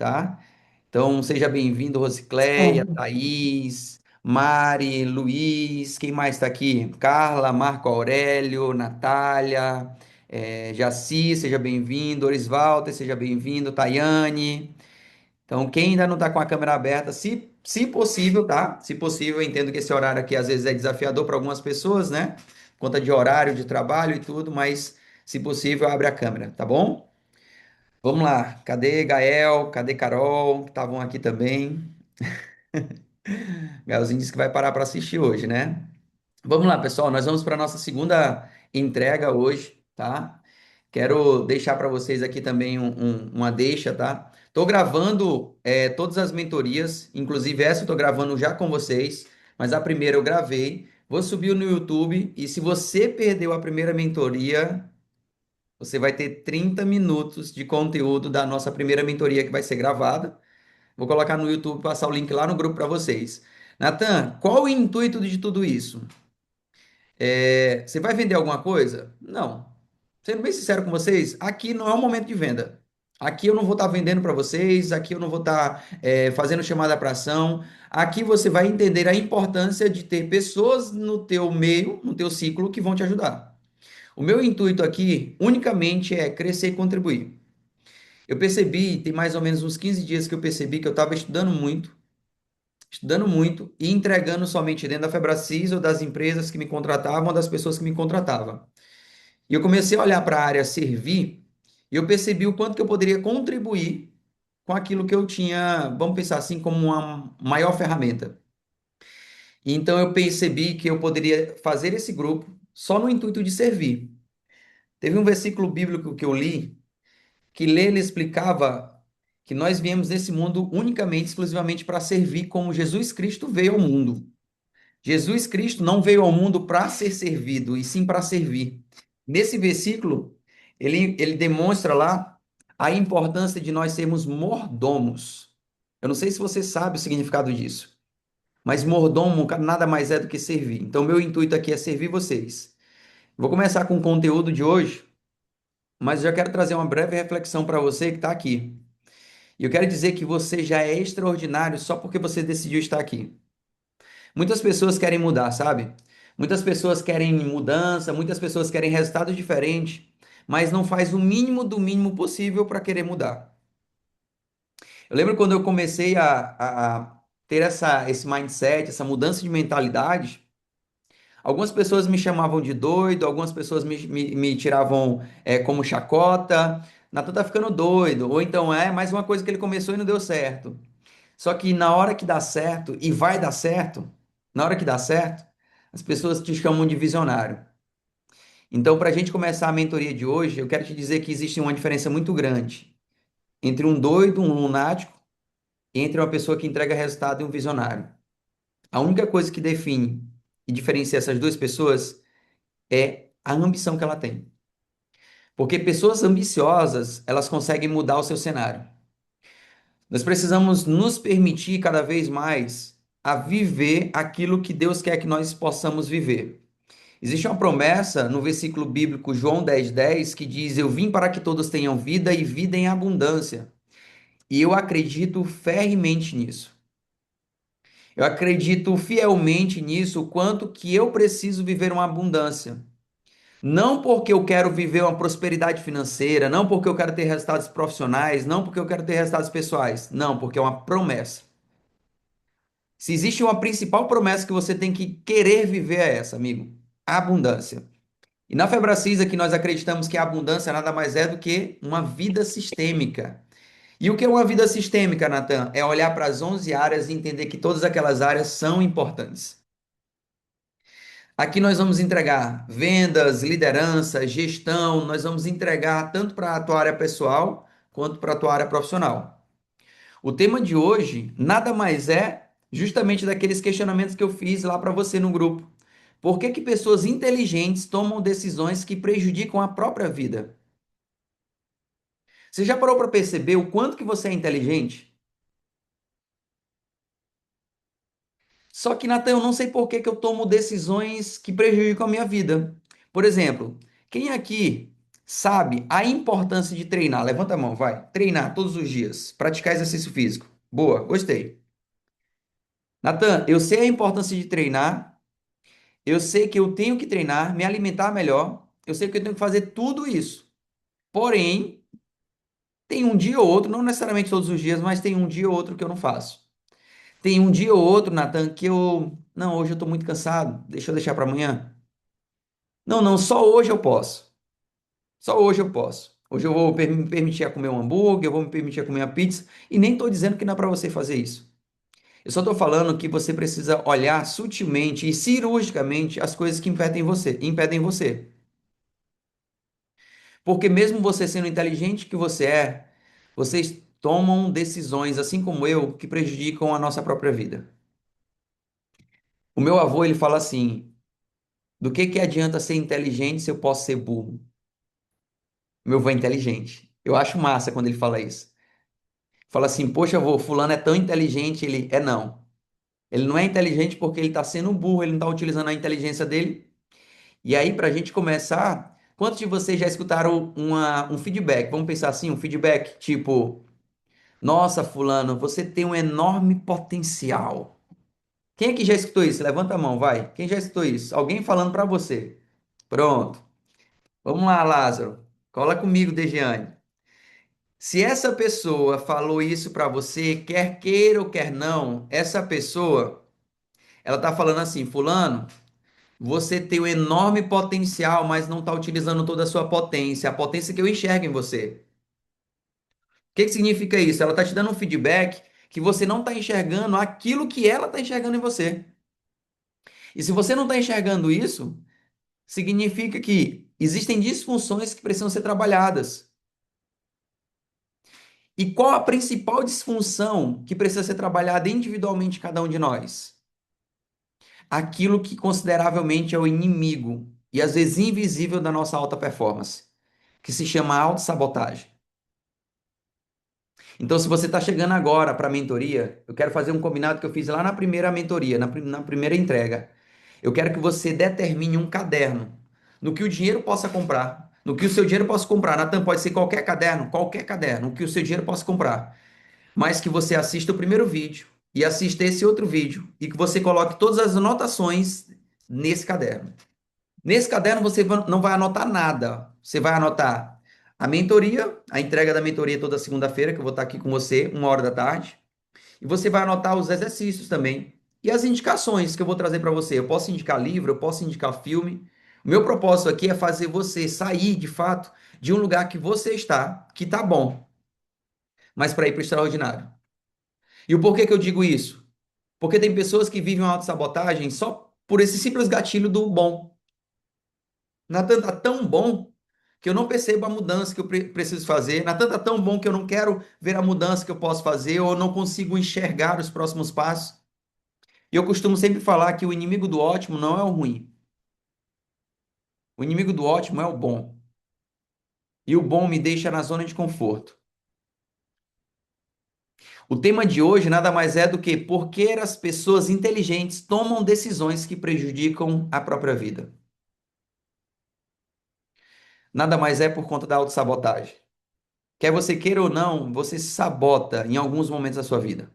tá? Então, seja bem-vindo, Rosicléia, Certo. Thaís, Mari, Luiz, quem mais está aqui? Carla, Marco Aurélio, Natália, Jaci, seja bem-vindo, Orisvalter, seja bem-vindo, Tayane. Então, quem ainda não está com a câmera aberta, se possível, tá? Se possível, eu entendo que esse horário aqui às vezes é desafiador para algumas pessoas, né? Por conta de horário, de trabalho e tudo, mas se possível, abre a câmera, tá bom? Vamos lá. Cadê Gael? Cadê Carol? Que estavam aqui também. Gaelzinho disse que vai parar para assistir hoje, né? Vamos lá, pessoal. Nós vamos para a nossa segunda entrega hoje, tá? Quero deixar para vocês aqui também uma deixa, tá? Tô gravando todas as mentorias, inclusive essa eu tô gravando já com vocês, mas a primeira eu gravei. Vou subir no YouTube e se você perdeu a primeira mentoria, você vai ter 30 minutos de conteúdo da nossa primeira mentoria que vai ser gravada. Vou colocar no YouTube, passar o link lá no grupo para vocês. Natan, qual o intuito de tudo isso? Você vai vender alguma coisa? Não. Sendo bem sincero com vocês, aqui não é um momento de venda. Aqui eu não vou estar vendendo para vocês, aqui eu não vou estar fazendo chamada para ação. Aqui você vai entender a importância de ter pessoas no teu meio, no teu ciclo, que vão te ajudar. O meu intuito aqui unicamente é crescer e contribuir. Eu percebi, tem mais ou menos uns 15 dias que eu percebi que eu estava estudando muito e entregando somente dentro da Febracis ou das empresas que me contratavam ou das pessoas que me contratavam. E eu comecei a olhar para a área servir e eu percebi o quanto que eu poderia contribuir com aquilo que eu tinha, vamos pensar assim, como uma maior ferramenta. E então eu percebi que eu poderia fazer esse grupo só no intuito de servir. Teve um versículo bíblico que eu li que ele explicava que nós viemos nesse mundo unicamente, exclusivamente para servir como Jesus Cristo veio ao mundo. Jesus Cristo não veio ao mundo para ser servido, e sim para servir. Nesse versículo, ele demonstra lá a importância de nós sermos mordomos. Eu não sei se você sabe o significado disso, mas mordomo nada mais é do que servir. Então, meu intuito aqui é servir vocês. Vou começar com o conteúdo de hoje, mas já quero trazer uma breve reflexão para você que está aqui. E eu quero dizer que você já é extraordinário só porque você decidiu estar aqui. Muitas pessoas querem mudar, sabe? Muitas pessoas querem mudança, muitas pessoas querem resultado diferente, mas não faz o mínimo do mínimo possível para querer mudar. Eu lembro quando eu comecei a ter esse mindset, essa mudança de mentalidade, algumas pessoas me chamavam de doido, algumas pessoas me tiravam como chacota. Natan tá ficando doido, ou então é mais uma coisa que ele começou e não deu certo. Só que na hora que dá certo, e vai dar certo, na hora que dá certo, as pessoas te chamam de visionário. Então, para a gente começar a mentoria de hoje, eu quero te dizer que existe uma diferença muito grande entre um doido, um lunático, e entre uma pessoa que entrega resultado e um visionário. A única coisa que define e diferencia essas duas pessoas é a ambição que ela tem. Porque pessoas ambiciosas, elas conseguem mudar o seu cenário. Nós precisamos nos permitir cada vez mais a viver aquilo que Deus quer que nós possamos viver. Existe uma promessa no versículo bíblico João 10:10 que diz: Eu vim para que todos tenham vida e vida em abundância. E eu acredito ferremente nisso. Eu acredito fielmente nisso, o quanto que eu preciso viver uma abundância. Não porque eu quero viver uma prosperidade financeira, não porque eu quero ter resultados profissionais, não porque eu quero ter resultados pessoais. Não, porque é uma promessa. Se existe uma principal promessa que você tem que querer viver é essa, amigo: a abundância. E na Febracis aqui nós acreditamos que a abundância nada mais é do que uma vida sistêmica. E o que é uma vida sistêmica, Natan? É olhar para as 11 áreas e entender que todas aquelas áreas são importantes. Aqui nós vamos entregar vendas, liderança, gestão, nós vamos entregar tanto para a tua área pessoal quanto para a tua área profissional. O tema de hoje nada mais é justamente daqueles questionamentos que eu fiz lá para você no grupo. Por que que pessoas inteligentes tomam decisões que prejudicam a própria vida? Você já parou para perceber o quanto que você é inteligente? Só que, Natan, eu não sei por que que eu tomo decisões que prejudicam a minha vida. Por exemplo, quem aqui sabe a importância de treinar? Levanta a mão, vai. Treinar todos os dias, praticar exercício físico. Boa, gostei. Natan, eu sei a importância de treinar, eu sei que eu tenho que treinar, me alimentar melhor, eu sei que eu tenho que fazer tudo isso. Porém, tem um dia ou outro, não necessariamente todos os dias, mas tem um dia ou outro que eu não faço. Tem um dia ou outro, Natan, que eu. Não, hoje eu tô muito cansado, deixa eu deixar para amanhã. Não, não, só hoje eu posso. Só hoje eu posso. Hoje eu vou me permitir a comer um hambúrguer, eu vou me permitir a comer uma pizza, e nem estou dizendo que não é para você fazer isso. Eu só estou falando que você precisa olhar sutilmente e cirurgicamente as coisas que impedem você. Porque mesmo você sendo inteligente que você é, vocês tomam decisões, assim como eu, que prejudicam a nossa própria vida. O meu avô, ele fala assim: do que adianta ser inteligente se eu posso ser burro? Meu avô é inteligente. Eu acho massa quando ele fala isso. Fala assim, poxa, avô, fulano é tão inteligente, ele é não. Ele não é inteligente porque ele está sendo burro, ele não está utilizando a inteligência dele. E aí, para a gente começar, quantos de vocês já escutaram um feedback? Vamos pensar assim, um feedback tipo, nossa, fulano, você tem um enorme potencial. Quem é que já escutou isso? Levanta a mão, vai. Quem já escutou isso? Alguém falando para você. Pronto. Vamos lá, Lázaro. Cola comigo, Degiane. Se essa pessoa falou isso para você, quer queira ou quer não, essa pessoa, ela tá falando assim, fulano, você tem um enorme potencial, mas não está utilizando toda a sua potência, a potência que eu enxergo em você. O que que significa isso? Ela está te dando um feedback que você não está enxergando aquilo que ela está enxergando em você. E se você não está enxergando isso, significa que existem disfunções que precisam ser trabalhadas. E qual a principal disfunção que precisa ser trabalhada individualmente em cada um de nós? Aquilo que consideravelmente é o inimigo e às vezes invisível da nossa alta performance, que se chama autossabotagem. Então, se você está chegando agora para a mentoria, eu quero fazer um combinado que eu fiz lá na primeira mentoria, na primeira entrega. Eu quero que você determine um caderno no que o dinheiro possa comprar, no que o seu dinheiro possa comprar. Natan, pode ser qualquer caderno, o que o seu dinheiro possa comprar. Mas que você assista o primeiro vídeo e assista esse outro vídeo e que você coloque todas as anotações nesse caderno. Nesse caderno você não vai anotar nada. Você vai anotar a mentoria, a entrega da mentoria toda segunda-feira, que eu vou estar aqui com você, 1 hora da tarde. E você vai anotar os exercícios também. E as indicações que eu vou trazer para você. Eu posso indicar livro, eu posso indicar filme. O meu propósito aqui é fazer você sair, de fato, de um lugar que você está, que tá bom, mas para ir para o extraordinário. E o porquê que eu digo isso? Porque tem pessoas que vivem uma autossabotagem só por esse simples gatilho do bom. Natan tá tão bom que eu não percebo a mudança que eu preciso fazer. Natan tá tão bom que eu não quero ver a mudança que eu posso fazer ou não consigo enxergar os próximos passos. E eu costumo sempre falar que o inimigo do ótimo não é o ruim. O inimigo do ótimo é o bom. E o bom me deixa na zona de conforto. O tema de hoje nada mais é do que por que as pessoas inteligentes tomam decisões que prejudicam a própria vida. Nada mais é por conta da autossabotagem. Quer você queira ou não, você se sabota em alguns momentos da sua vida.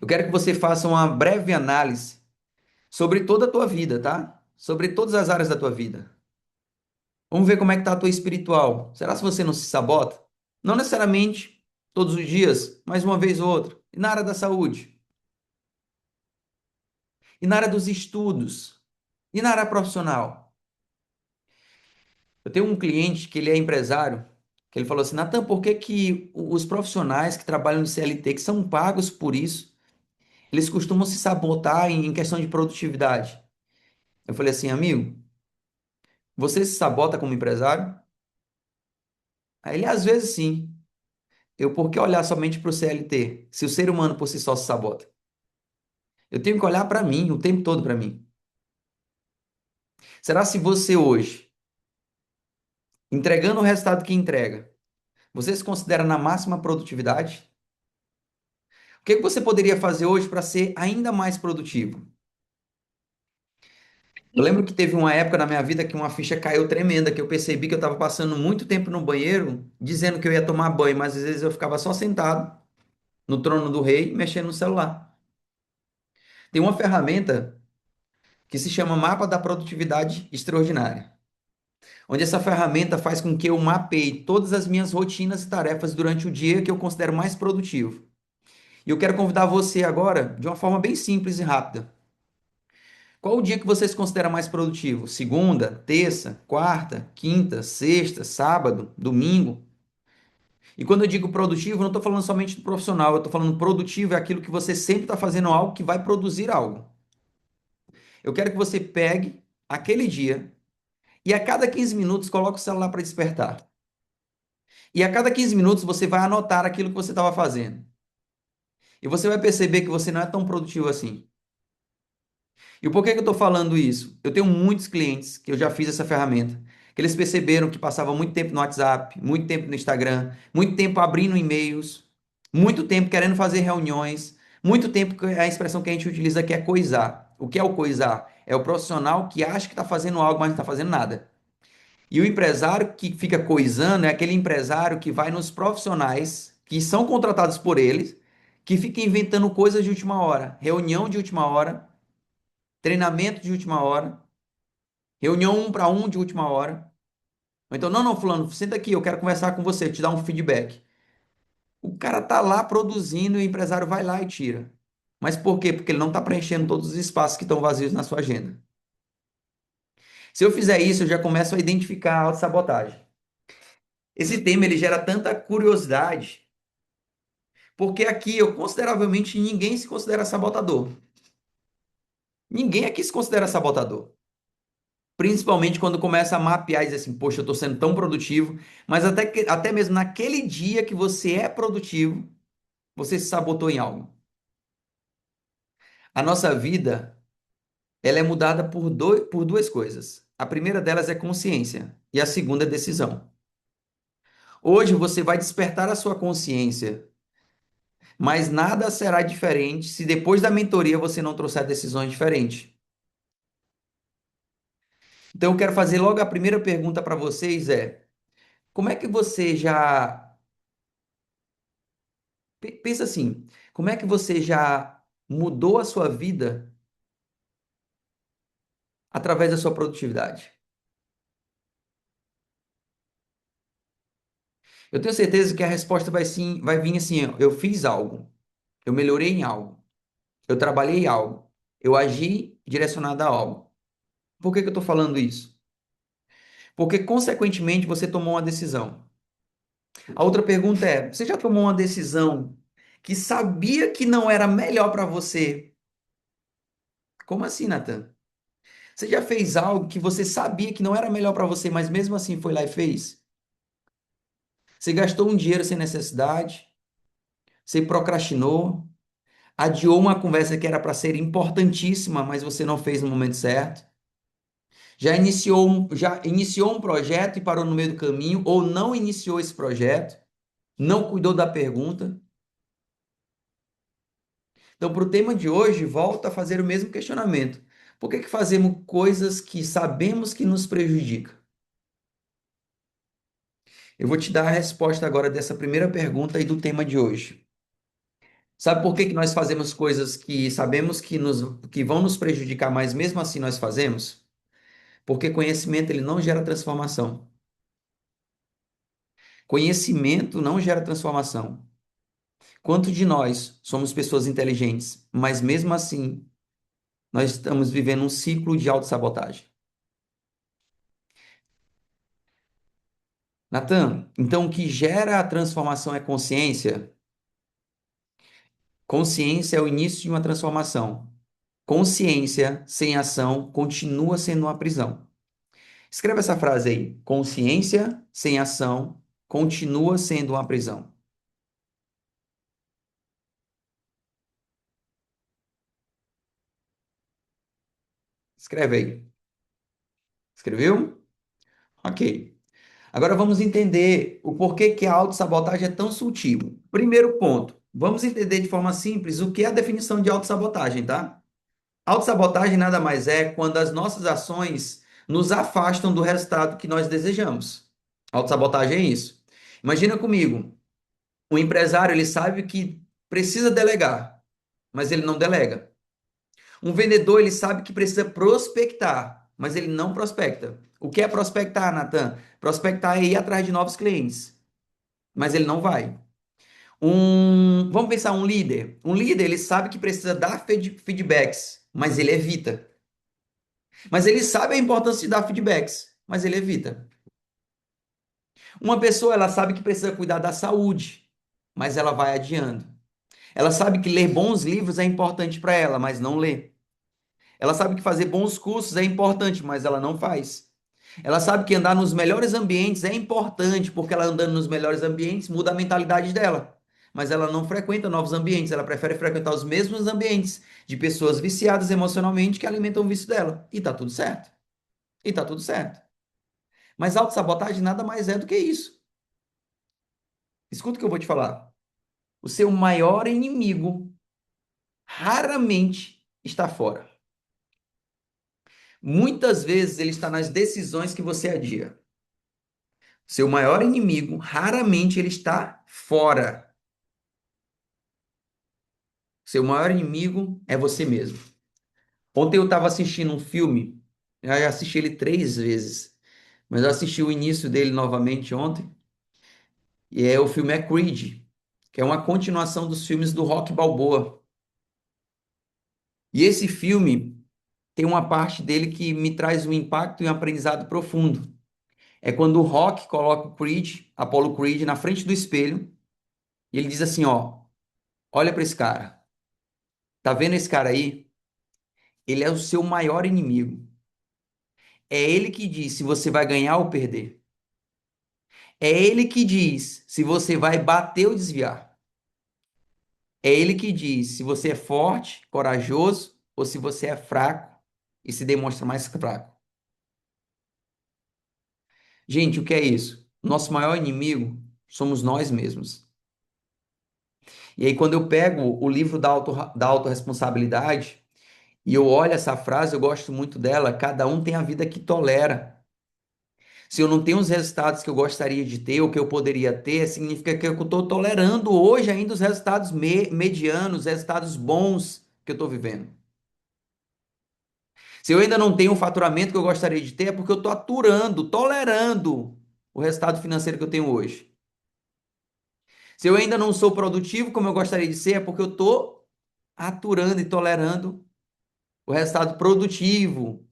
Eu quero que você faça uma breve análise sobre toda a tua vida, tá? Sobre todas as áreas da tua vida. Vamos ver como é que tá a tua espiritual. Será se você não se sabota? Não necessariamente todos os dias, mas uma vez ou outra. E na área da saúde? E na área dos estudos? E na área profissional? Eu tenho um cliente que ele é empresário, que ele falou assim, Natan, por que que os profissionais que trabalham no CLT, que são pagos por isso, eles costumam se sabotar em questão de produtividade? Eu falei assim, amigo, você se sabota como empresário? Aí ele, às vezes sim. Eu, por que olhar somente para o CLT, se o ser humano por si só se sabota? Eu tenho que olhar para mim, o tempo todo para mim. Será se você hoje, entregando o resultado que entrega, você se considera na máxima produtividade? O que que você poderia fazer hoje para ser ainda mais produtivo? Eu lembro que teve uma época na minha vida que uma ficha caiu tremenda, que eu percebi que eu estava passando muito tempo no banheiro, dizendo que eu ia tomar banho, mas às vezes eu ficava só sentado no trono do rei, mexendo no celular. Tem uma ferramenta que se chama Mapa da Produtividade Extraordinária, onde essa ferramenta faz com que eu mapeie todas as minhas rotinas e tarefas durante o dia que eu considero mais produtivo. E eu quero convidar você agora, de uma forma bem simples e rápida. Qual o dia que você se considera mais produtivo? Segunda, terça, quarta, quinta, sexta, sábado, domingo? E quando eu digo produtivo, eu não estou falando somente do profissional, eu estou falando produtivo é aquilo que você sempre está fazendo algo que vai produzir algo. Eu quero que você pegue aquele dia e a cada 15 minutos coloque o celular para despertar. E a cada 15 minutos você vai anotar aquilo que você estava fazendo. E você vai perceber que você não é tão produtivo assim. E por que que eu estou falando isso? Eu tenho muitos clientes que eu já fiz essa ferramenta, que eles perceberam que passavam muito tempo no WhatsApp, muito tempo no Instagram, muito tempo abrindo e-mails, muito tempo querendo fazer reuniões, muito tempo que a expressão que a gente utiliza aqui é coisar. O que é o coisar? É o profissional que acha que está fazendo algo, mas não está fazendo nada. E o empresário que fica coisando é aquele empresário que vai nos profissionais que são contratados por eles, que fica inventando coisas de última hora, reunião de última hora, treinamento de última hora, reunião um para um de última hora. Ou então, não, não, fulano, senta aqui, eu quero conversar com você, te dar um feedback. O cara tá lá produzindo e o empresário vai lá e tira. Mas por quê? Porque ele não está preenchendo todos os espaços que estão vazios na sua agenda. Se eu fizer isso, eu já começo a identificar a autossabotagem. Esse tema ele gera tanta curiosidade, porque aqui eu consideravelmente ninguém se considera sabotador. Ninguém aqui se considera sabotador. Principalmente quando começa a mapear e dizer assim, poxa, eu estou sendo tão produtivo, mas até mesmo naquele dia que você é produtivo, você se sabotou em algo. A nossa vida, ela é mudada por duas coisas. A primeira delas é consciência e a segunda é decisão. Hoje você vai despertar a sua consciência, mas nada será diferente se depois da mentoria você não trouxer decisões diferentes. Então eu quero fazer logo a primeira pergunta para vocês como é que você já pensa assim, como é que você já mudou a sua vida através da sua produtividade? Eu tenho certeza que a resposta vai vir assim, ó, eu fiz algo, eu melhorei em algo, eu trabalhei em algo, eu agi direcionado a algo. Por que que eu estou falando isso? Porque, consequentemente, você tomou uma decisão. A outra pergunta é: você já tomou uma decisão que sabia que não era melhor para você? Como assim, Nathan? Você já fez algo que você sabia que não era melhor para você, mas mesmo assim foi lá e fez? Você gastou um dinheiro sem necessidade, você procrastinou, adiou uma conversa que era para ser importantíssima, mas você não fez no momento certo. Já iniciou um projeto e parou no meio do caminho, ou não iniciou esse projeto, não cuidou da pergunta. Então, para o tema de hoje, volta a fazer o mesmo questionamento. Por que que fazemos coisas que sabemos que nos prejudicam? Eu vou te dar a resposta agora dessa primeira pergunta e do tema de hoje. Sabe por que que nós fazemos coisas que sabemos que vão nos prejudicar, mas mesmo assim nós fazemos? Porque conhecimento ele não gera transformação. Conhecimento não gera transformação. Quanto de nós somos pessoas inteligentes, mas mesmo assim nós estamos vivendo um ciclo de autossabotagem? Natan, então o que gera a transformação é consciência? Consciência é o início de uma transformação. Consciência sem ação continua sendo uma prisão. Escreva essa frase aí. Consciência sem ação continua sendo uma prisão. Escreve aí. Escreveu? Ok. Agora vamos entender o porquê que a autossabotagem é tão sutil. Primeiro ponto, vamos entender de forma simples o que é a definição de autossabotagem, tá? Autossabotagem nada mais é quando as nossas ações nos afastam do resultado que nós desejamos. Autossabotagem é isso. Imagina comigo, o empresário ele sabe que precisa delegar, mas ele não delega. Um vendedor ele sabe que precisa prospectar, mas ele não prospecta. O que é prospectar, Natan? Prospectar é ir atrás de novos clientes, mas ele não vai. Vamos pensar um líder. Um líder ele sabe que precisa dar feedbacks, mas ele evita. Mas ele sabe a importância de dar feedbacks, mas ele evita. Uma pessoa, ela sabe que precisa cuidar da saúde, mas ela vai adiando. Ela sabe que ler bons livros é importante para ela, mas não lê. Ela sabe que fazer bons cursos é importante, mas ela não faz. Ela sabe que andar nos melhores ambientes é importante, porque ela andando nos melhores ambientes muda a mentalidade dela. Mas ela não frequenta novos ambientes, ela prefere frequentar os mesmos ambientes de pessoas viciadas emocionalmente que alimentam o vício dela. E tá tudo certo. E tá tudo certo. Mas autossabotagem nada mais é do que isso. Escuta o que eu vou te falar. O seu maior inimigo raramente está fora. Muitas vezes ele está nas decisões que você adia. Seu maior inimigo raramente ele está fora. Seu maior inimigo é você mesmo. Ontem eu estava assistindo um filme, eu já assisti ele 3 vezes, mas eu assisti o início dele novamente ontem, e o filme é Creed, que é uma continuação dos filmes do Rock Balboa. E esse filme tem uma parte dele que me traz um impacto e um aprendizado profundo. É quando o Rock coloca o Creed, Apollo Creed, na frente do espelho, e ele diz assim, ó, olha para esse cara. Tá vendo esse cara aí? Ele é o seu maior inimigo. É ele que diz se você vai ganhar ou perder. É ele que diz se você vai bater ou desviar. É ele que diz se você é forte, corajoso ou se você é fraco e se demonstra mais fraco. Gente, o que é isso? Nosso maior inimigo somos nós mesmos. E aí, quando eu pego o livro da autorresponsabilidade e eu olho essa frase, eu gosto muito dela. Cada um tem a vida que tolera. Se eu não tenho os resultados que eu gostaria de ter ou que eu poderia ter, significa que eu estou tolerando hoje ainda os resultados medianos, os resultados bons que eu estou vivendo. Se eu ainda não tenho o faturamento que eu gostaria de ter, é porque eu estou aturando, tolerando o resultado financeiro que eu tenho hoje. Se eu ainda não sou produtivo como eu gostaria de ser, é porque eu estou aturando e tolerando o resultado produtivo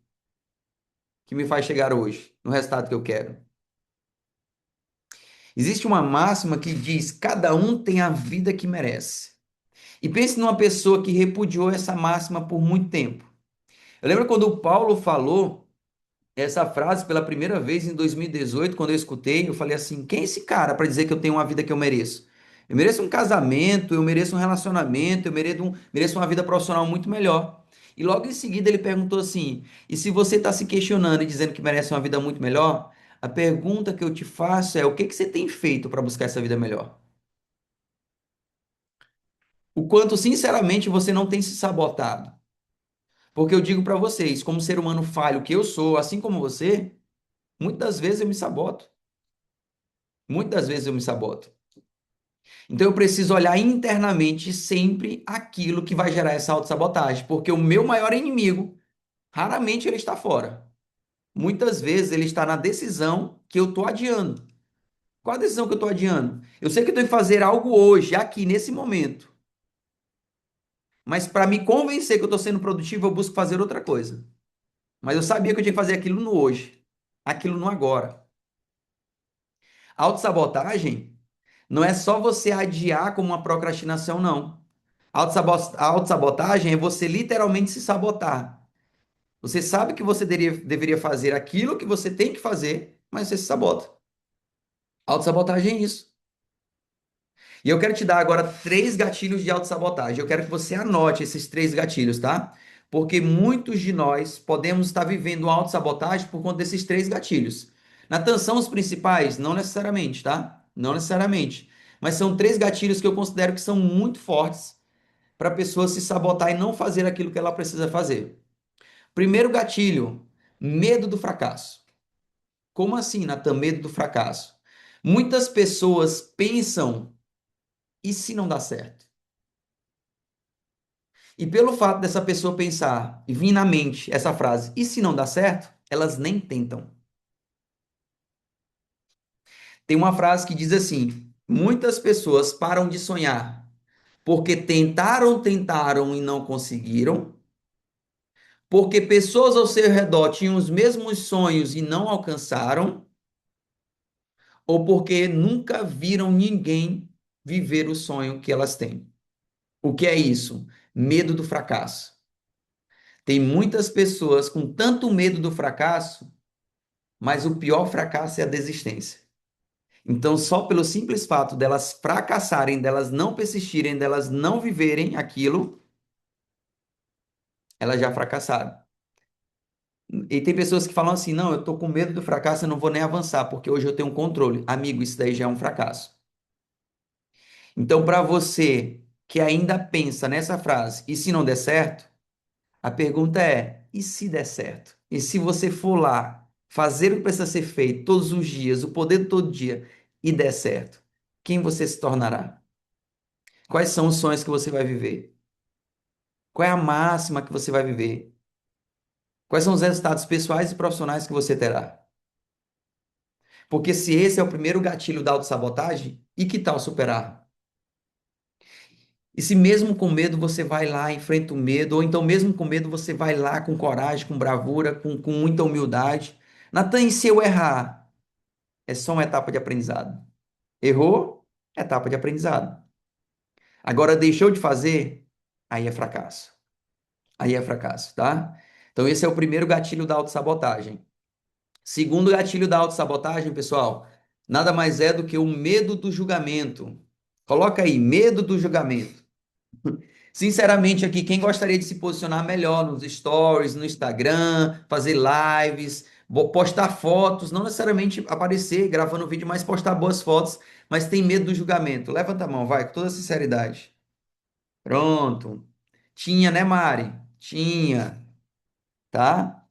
que me faz chegar hoje, no resultado que eu quero. Existe uma máxima que diz: cada um tem a vida que merece. E pense numa pessoa que repudiou essa máxima por muito tempo. Eu lembro quando o Paulo falou essa frase pela primeira vez em 2018, quando eu escutei, eu falei assim: quem é esse cara para dizer que eu tenho uma vida que eu mereço? Eu mereço um casamento, eu mereço um relacionamento, mereço uma vida profissional muito melhor. E logo em seguida ele perguntou assim: e se você está se questionando e dizendo que merece uma vida muito melhor, a pergunta que eu te faço é: o que que você tem feito para buscar essa vida melhor? O quanto, sinceramente, você não tem se sabotado? Porque eu digo para vocês, como ser humano falho que eu sou, assim como você, muitas vezes eu me saboto. Muitas vezes eu me saboto. Então eu preciso olhar internamente sempre aquilo que vai gerar essa autossabotagem, porque o meu maior inimigo, raramente ele está fora. Muitas vezes ele está na decisão que eu estou adiando. Qual a decisão que eu estou adiando? Eu sei que eu tenho que fazer algo hoje, aqui, nesse momento. Mas para me convencer que eu estou sendo produtivo, eu busco fazer outra coisa. Mas eu sabia que eu tinha que fazer aquilo no hoje, aquilo no agora. Autossabotagem não é só você adiar como uma procrastinação, não. A autossabotagem é você literalmente se sabotar. Você sabe que você deveria fazer aquilo que você tem que fazer, mas você se sabota. Autossabotagem é isso. E eu quero te dar agora 3 gatilhos de autossabotagem. Eu quero que você anote esses 3 gatilhos, tá? Porque muitos de nós podemos estar vivendo uma autossabotagem por conta desses 3 gatilhos. Natan, são os principais? Não necessariamente, tá? Não necessariamente. Mas são 3 gatilhos que eu considero que são muito fortes para a pessoa se sabotar e não fazer aquilo que ela precisa fazer. Primeiro gatilho, medo do fracasso. Como assim, Natan, medo do fracasso? Muitas pessoas pensam, e se não dá certo? E pelo fato dessa pessoa pensar e vir na mente essa frase, e se não dá certo? Elas nem tentam. Tem uma frase que diz assim: muitas pessoas param de sonhar porque tentaram, tentaram e não conseguiram, porque pessoas ao seu redor tinham os mesmos sonhos e não alcançaram, ou porque nunca viram ninguém viver o sonho que elas têm. O que é isso? Medo do fracasso. Tem muitas pessoas com tanto medo do fracasso, mas o pior fracasso é a desistência. Então, só pelo simples fato delas fracassarem, delas não persistirem, delas não viverem aquilo, elas já fracassaram. E tem pessoas que falam assim: não, eu tô com medo do fracasso, eu não vou nem avançar, porque hoje eu tenho um controle. Amigo, isso daí já é um fracasso. Então, para você que ainda pensa nessa frase, e se não der certo, a pergunta é: e se der certo? E se você for lá fazer o que precisa ser feito todos os dias, o poder de todo dia, e der certo? Quem você se tornará? Quais são os sonhos que você vai viver? Qual é a máxima que você vai viver? Quais são os resultados pessoais e profissionais que você terá? Porque se esse é o primeiro gatilho da autossabotagem, e que tal superar? E se mesmo com medo você vai lá, enfrenta o medo, ou então mesmo com medo você vai lá com coragem, com bravura, com muita humildade. Natan, e se eu errar? É só uma etapa de aprendizado. Errou? Etapa de aprendizado. Agora deixou de fazer? Aí é fracasso. Aí é fracasso, tá? Então esse é o primeiro gatilho da autossabotagem. Segundo gatilho da autossabotagem, pessoal, nada mais é do que o medo do julgamento. Coloca aí, medo do julgamento. Sinceramente, aqui, quem gostaria de se posicionar melhor nos stories, no Instagram, fazer lives, postar fotos, não necessariamente aparecer gravando vídeo, mas postar boas fotos, mas tem medo do julgamento? Levanta a mão, vai, com toda sinceridade. Pronto. Tinha, né, Mari? Tinha, tá?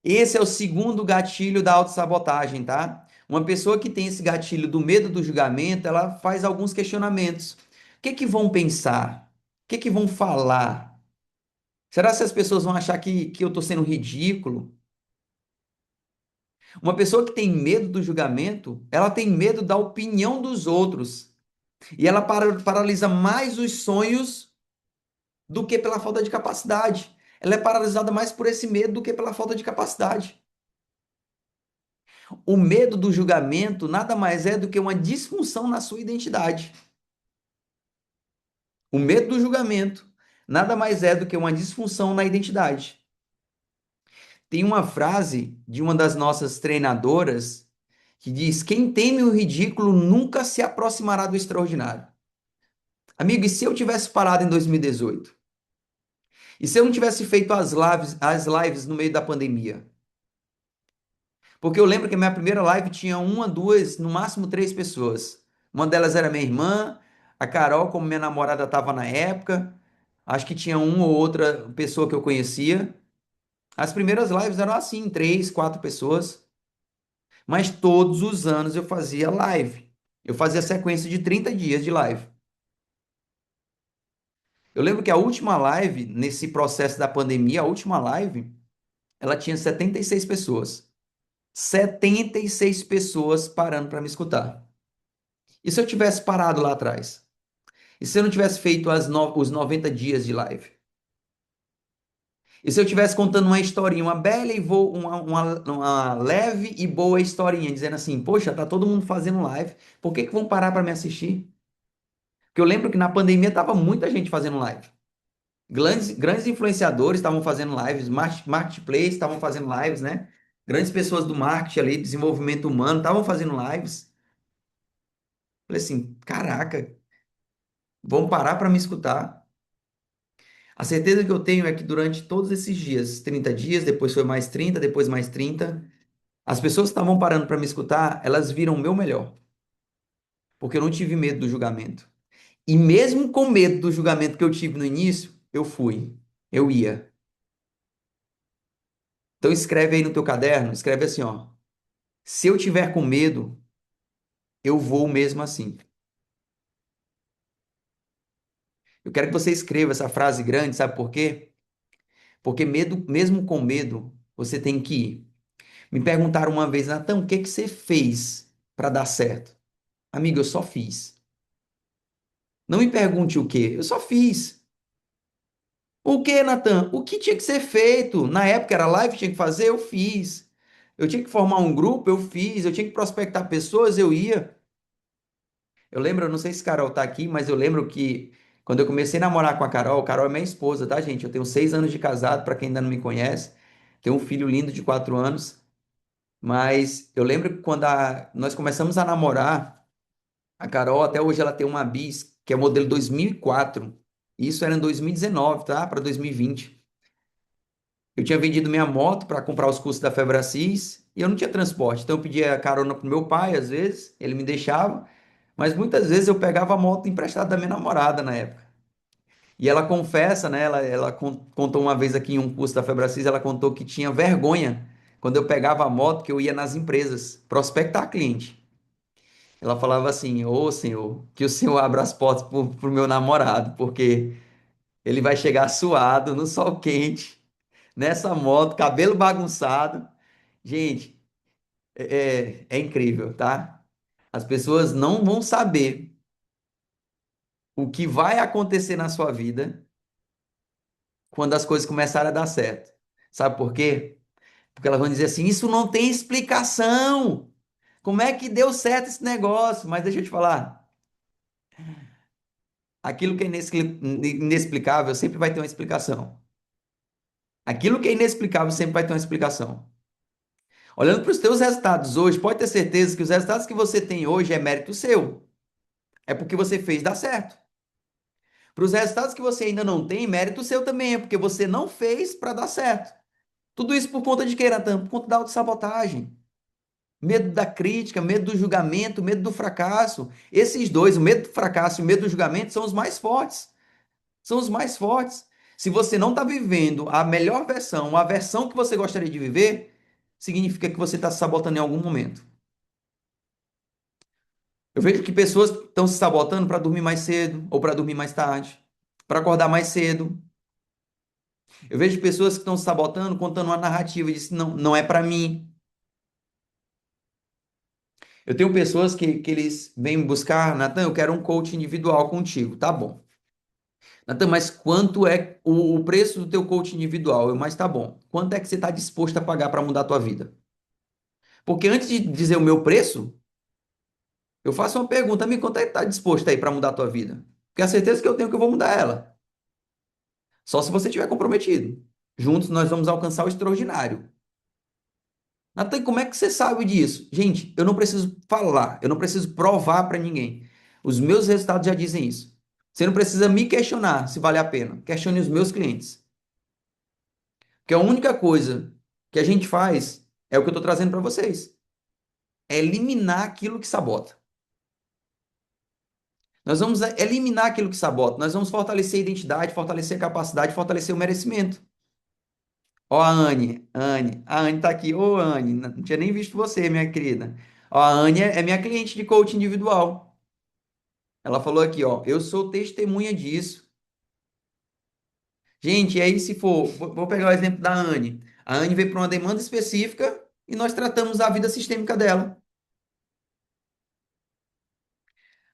Esse é o segundo gatilho da autossabotagem, tá? Uma pessoa que tem esse gatilho do medo do julgamento, ela faz alguns questionamentos. O que que vão pensar? O que que vão falar? Será que as pessoas vão achar que eu estou sendo ridículo? Uma pessoa que tem medo do julgamento, ela tem medo da opinião dos outros. E ela paralisa mais os sonhos do que pela falta de capacidade. Ela é paralisada mais por esse medo do que pela falta de capacidade. O medo do julgamento nada mais é do que uma disfunção na sua identidade. O medo do julgamento nada mais é do que uma disfunção na identidade. Tem uma frase de uma das nossas treinadoras que diz: quem teme o ridículo nunca se aproximará do extraordinário. Amigo, e se eu tivesse parado em 2018? E se eu não tivesse feito as lives no meio da pandemia? Porque eu lembro que a minha primeira live tinha uma, duas, no máximo três pessoas. Uma delas era minha irmã, a Carol, como minha namorada estava na época. Acho que tinha uma ou outra pessoa que eu conhecia. As primeiras lives eram assim, três, quatro pessoas. Mas todos os anos eu fazia live. Eu fazia sequência de 30 dias de live. Eu lembro que a última live, nesse processo da pandemia, a última live, ela tinha 76 pessoas. 76 pessoas parando para me escutar. E se eu tivesse parado lá atrás? E se eu não tivesse feito os 90 dias de live? E se eu tivesse contando uma historinha, uma bela e uma leve e boa historinha, dizendo assim: poxa, tá todo mundo fazendo live, por que que vão parar para me assistir? Porque eu lembro que na pandemia tava muita gente fazendo live. Grandes influenciadores estavam fazendo lives, marketplace estavam fazendo lives, né? Grandes pessoas do marketing ali, desenvolvimento humano, estavam fazendo lives. Falei assim, caraca, vão parar para me escutar. A certeza que eu tenho é que durante todos esses dias, 30 dias, depois foi mais 30, depois mais 30, as pessoas que estavam parando para me escutar, elas viram o meu melhor, porque eu não tive medo do julgamento. E mesmo com medo do julgamento que eu tive no início, eu fui, eu ia. Então escreve aí no teu caderno, escreve assim, ó. Se eu tiver com medo, eu vou mesmo assim. Eu quero que você escreva essa frase grande, sabe por quê? Porque medo, mesmo com medo, você tem que ir. Me perguntaram uma vez, Natan, o que que você fez para dar certo? Amigo, eu só fiz. Não me pergunte o quê, eu só fiz. O que, Natan? O que tinha que ser feito? Na época era live, tinha que fazer, eu fiz. Eu tinha que formar um grupo, eu fiz. Eu tinha que prospectar pessoas, eu ia. Eu lembro, eu não sei se Carol tá aqui, mas eu lembro que quando eu comecei a namorar com a Carol, Carol é minha esposa, tá, gente? Eu tenho 6 anos de casado, para quem ainda não me conhece. Tenho um filho lindo de 4 anos. Mas eu lembro que quando nós começamos a namorar, a Carol até hoje ela tem uma Bis, que é modelo 2004. Isso era em 2019, tá? Para 2020. Eu tinha vendido minha moto para comprar os cursos da Febracis e eu não tinha transporte. Então eu pedia carona pro meu pai, às vezes, ele me deixava, mas muitas vezes eu pegava a moto emprestada da minha namorada na época. E ela confessa, né? Ela contou uma vez aqui em um curso da Febracis, ela contou que tinha vergonha quando eu pegava a moto, que eu ia nas empresas prospectar cliente. Ela falava assim: Ô senhor, que o senhor abra as portas pro meu namorado, porque ele vai chegar suado, no sol quente, nessa moto, cabelo bagunçado. Gente, é incrível, tá? As pessoas não vão saber o que vai acontecer na sua vida quando as coisas começarem a dar certo. Sabe por quê? Porque elas vão dizer assim: isso não tem explicação. Como é que deu certo esse negócio? Mas deixa eu te falar, aquilo que é inexplicável sempre vai ter uma explicação. Aquilo que é inexplicável sempre vai ter uma explicação. Olhando para os teus resultados hoje, pode ter certeza que os resultados que você tem hoje é mérito seu. É porque você fez dar certo. Para os resultados que você ainda não tem, mérito seu também, é porque você não fez para dar certo. Tudo isso por conta de quê, Natan? Por conta da autossabotagem. Medo da crítica, medo do julgamento, medo do fracasso. Esses dois, o medo do fracasso e o medo do julgamento, são os mais fortes. São os mais fortes. Se você não está vivendo a melhor versão, a versão que você gostaria de viver, significa que você está se sabotando em algum momento. Eu vejo que pessoas estão se sabotando para dormir mais cedo ou para dormir mais tarde, para acordar mais cedo. Eu vejo pessoas que estão se sabotando contando uma narrativa de não, não é para mim. Eu tenho pessoas que eles vêm me buscar, Natan, eu quero um coach individual contigo. Tá bom. Natan, mas quanto é o preço do teu coach individual? Mas tá bom. Quanto é que você está disposto a pagar para mudar a tua vida? Porque antes de dizer o meu preço, eu faço uma pergunta, me quanto é que está disposto aí para mudar a tua vida? Porque a certeza que eu tenho é que eu vou mudar ela. Só se você estiver comprometido. Juntos nós vamos alcançar o extraordinário. Natan, como é que você sabe disso? Gente, eu não preciso falar, eu não preciso provar para ninguém. Os meus resultados já dizem isso. Você não precisa me questionar se vale a pena. Questione os meus clientes. Porque a única coisa que a gente faz é o que eu estou trazendo para vocês. É eliminar aquilo que sabota. Nós vamos eliminar aquilo que sabota. Nós vamos fortalecer a identidade, fortalecer a capacidade, fortalecer o merecimento. Ó, a Anne, Anne, a Anne tá aqui. Ô, Anne, não tinha nem visto você, minha querida. Ó, a Anne é minha cliente de coaching individual. Ela falou aqui, ó, eu sou testemunha disso. Gente, e aí se for, vou pegar o exemplo da Anne. A Anne veio para uma demanda específica e nós tratamos da vida sistêmica dela.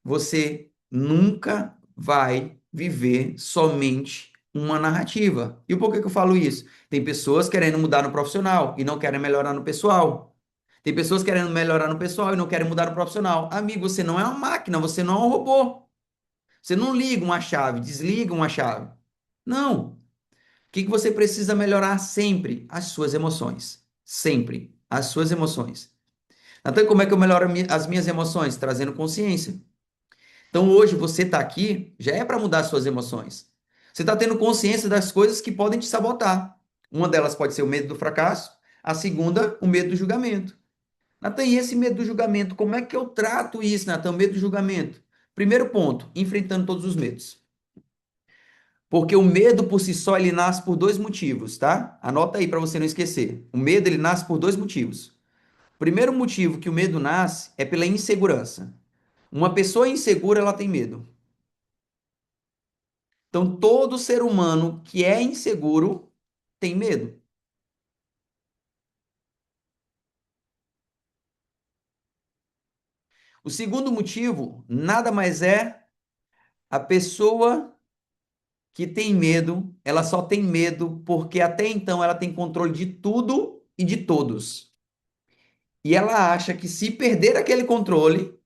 Você nunca vai viver somente uma narrativa. E por que que eu falo isso? Tem pessoas querendo mudar no profissional e não querem melhorar no pessoal. Tem pessoas querendo melhorar no pessoal e não querem mudar no profissional. Amigo, você não é uma máquina, você não é um robô. Você não liga uma chave, desliga uma chave. Não. O que que você precisa melhorar sempre? As suas emoções. Sempre. As suas emoções. Então, como é que eu melhoro as minhas emoções? Trazendo consciência. Então, hoje você está aqui, já é para mudar as suas emoções. Você está tendo consciência das coisas que podem te sabotar. Uma delas pode ser o medo do fracasso, a segunda, o medo do julgamento. Natan, e esse medo do julgamento, como é que eu trato isso, Natan? O medo do julgamento. Primeiro ponto, enfrentando todos os medos. Porque o medo por si só ele nasce por dois motivos, tá? Anota aí para você não esquecer. O medo ele nasce por dois motivos. O primeiro motivo que o medo nasce é pela insegurança. Uma pessoa insegura, ela tem medo. Então, todo ser humano que é inseguro tem medo. O segundo motivo nada mais é a pessoa que tem medo, ela só tem medo porque até então ela tem controle de tudo e de todos. E ela acha que se perder aquele controle,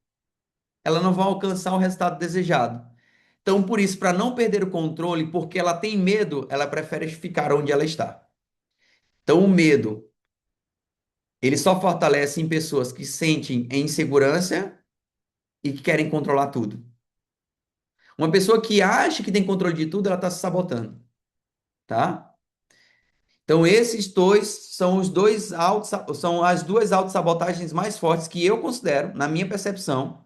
ela não vai alcançar o resultado desejado. Então, por isso, para não perder o controle, porque ela tem medo, ela prefere ficar onde ela está. Então, o medo, ele só fortalece em pessoas que sentem insegurança e que querem controlar tudo. Uma pessoa que acha que tem controle de tudo, ela está se sabotando, tá? Então, esses dois são os dois autos, são as duas autossabotagens mais fortes que eu considero, na minha percepção,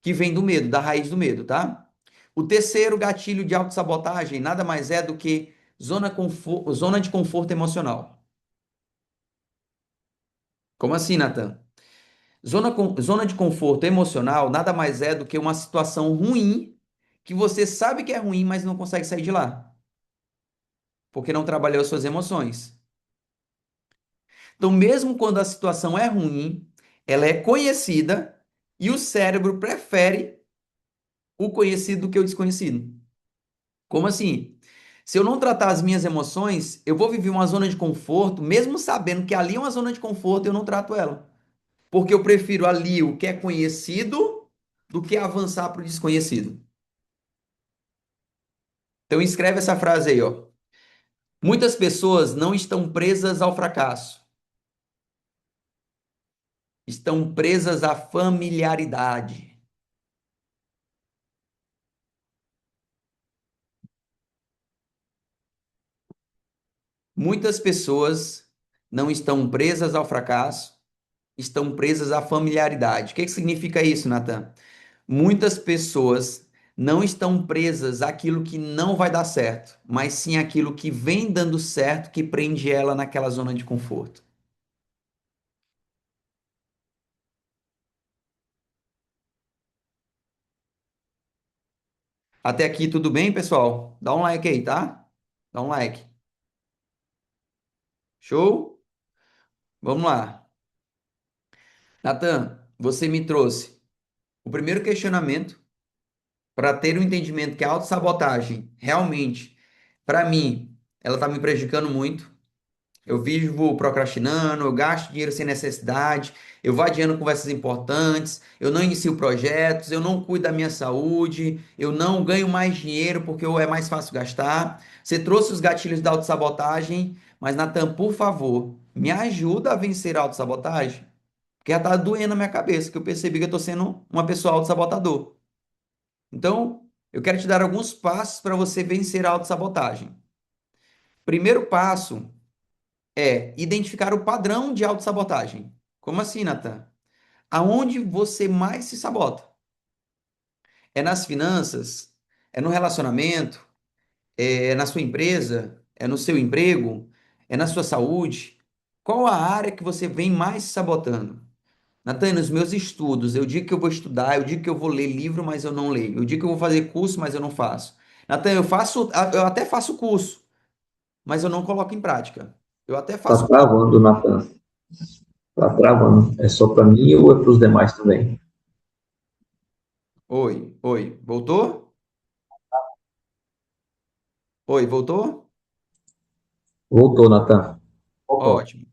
que vem do medo, da raiz do medo, tá? O terceiro gatilho de autossabotagem nada mais é do que zona de conforto emocional. Como assim, Nathan? Zona de conforto emocional nada mais é do que uma situação ruim que você sabe que é ruim, mas não consegue sair de lá, porque não trabalhou suas emoções. Então, mesmo quando a situação é ruim, ela é conhecida e o cérebro prefere o conhecido do que o desconhecido. Como assim? Se eu não tratar as minhas emoções, eu vou viver uma zona de conforto, mesmo sabendo que ali é uma zona de conforto, eu não trato ela. Porque eu prefiro ali o que é conhecido do que avançar para o desconhecido. Então escreve essa frase aí, ó. Muitas pessoas não estão presas ao fracasso, estão presas à familiaridade. Muitas pessoas não estão presas ao fracasso, estão presas à familiaridade. O que que significa isso, Nathan? Muitas pessoas não estão presas àquilo que não vai dar certo, mas sim àquilo que vem dando certo que prende ela naquela zona de conforto. Até aqui tudo bem, pessoal? Dá um like aí, tá? Dá um like. Show? Vamos lá. Natan, você me trouxe o primeiro questionamento para ter um entendimento que a autossabotagem, realmente, para mim, ela está me prejudicando muito. Eu vivo procrastinando, eu gasto dinheiro sem necessidade, eu vou adiando conversas importantes, eu não inicio projetos, eu não cuido da minha saúde, eu não ganho mais dinheiro porque é mais fácil gastar. Você trouxe os gatilhos da autossabotagem, mas Natan, por favor, me ajuda a vencer a autossabotagem, porque já tá doendo na minha cabeça, que eu percebi que eu tô sendo uma pessoa autossabotador. Então, eu quero te dar alguns passos para você vencer a autossabotagem. Primeiro passo é identificar o padrão de autossabotagem. Como assim, Nathan? Aonde você mais se sabota? É nas finanças? É no relacionamento? É na sua empresa? É no seu emprego? É na sua saúde? Qual a área que você vem mais se sabotando? Nathan, nos meus estudos, eu digo que eu vou estudar, eu digo que eu vou ler livro, mas eu não leio. Eu digo que eu vou fazer curso, mas eu não faço. Nathan, eu até faço curso, mas eu não coloco em prática. Eu até Tá faço. travando, Nathan. Tá travando. É só para mim ou é para os demais também? Oi, oi, voltou? Oi, voltou? Voltou, Nathan. Opa. Ótimo.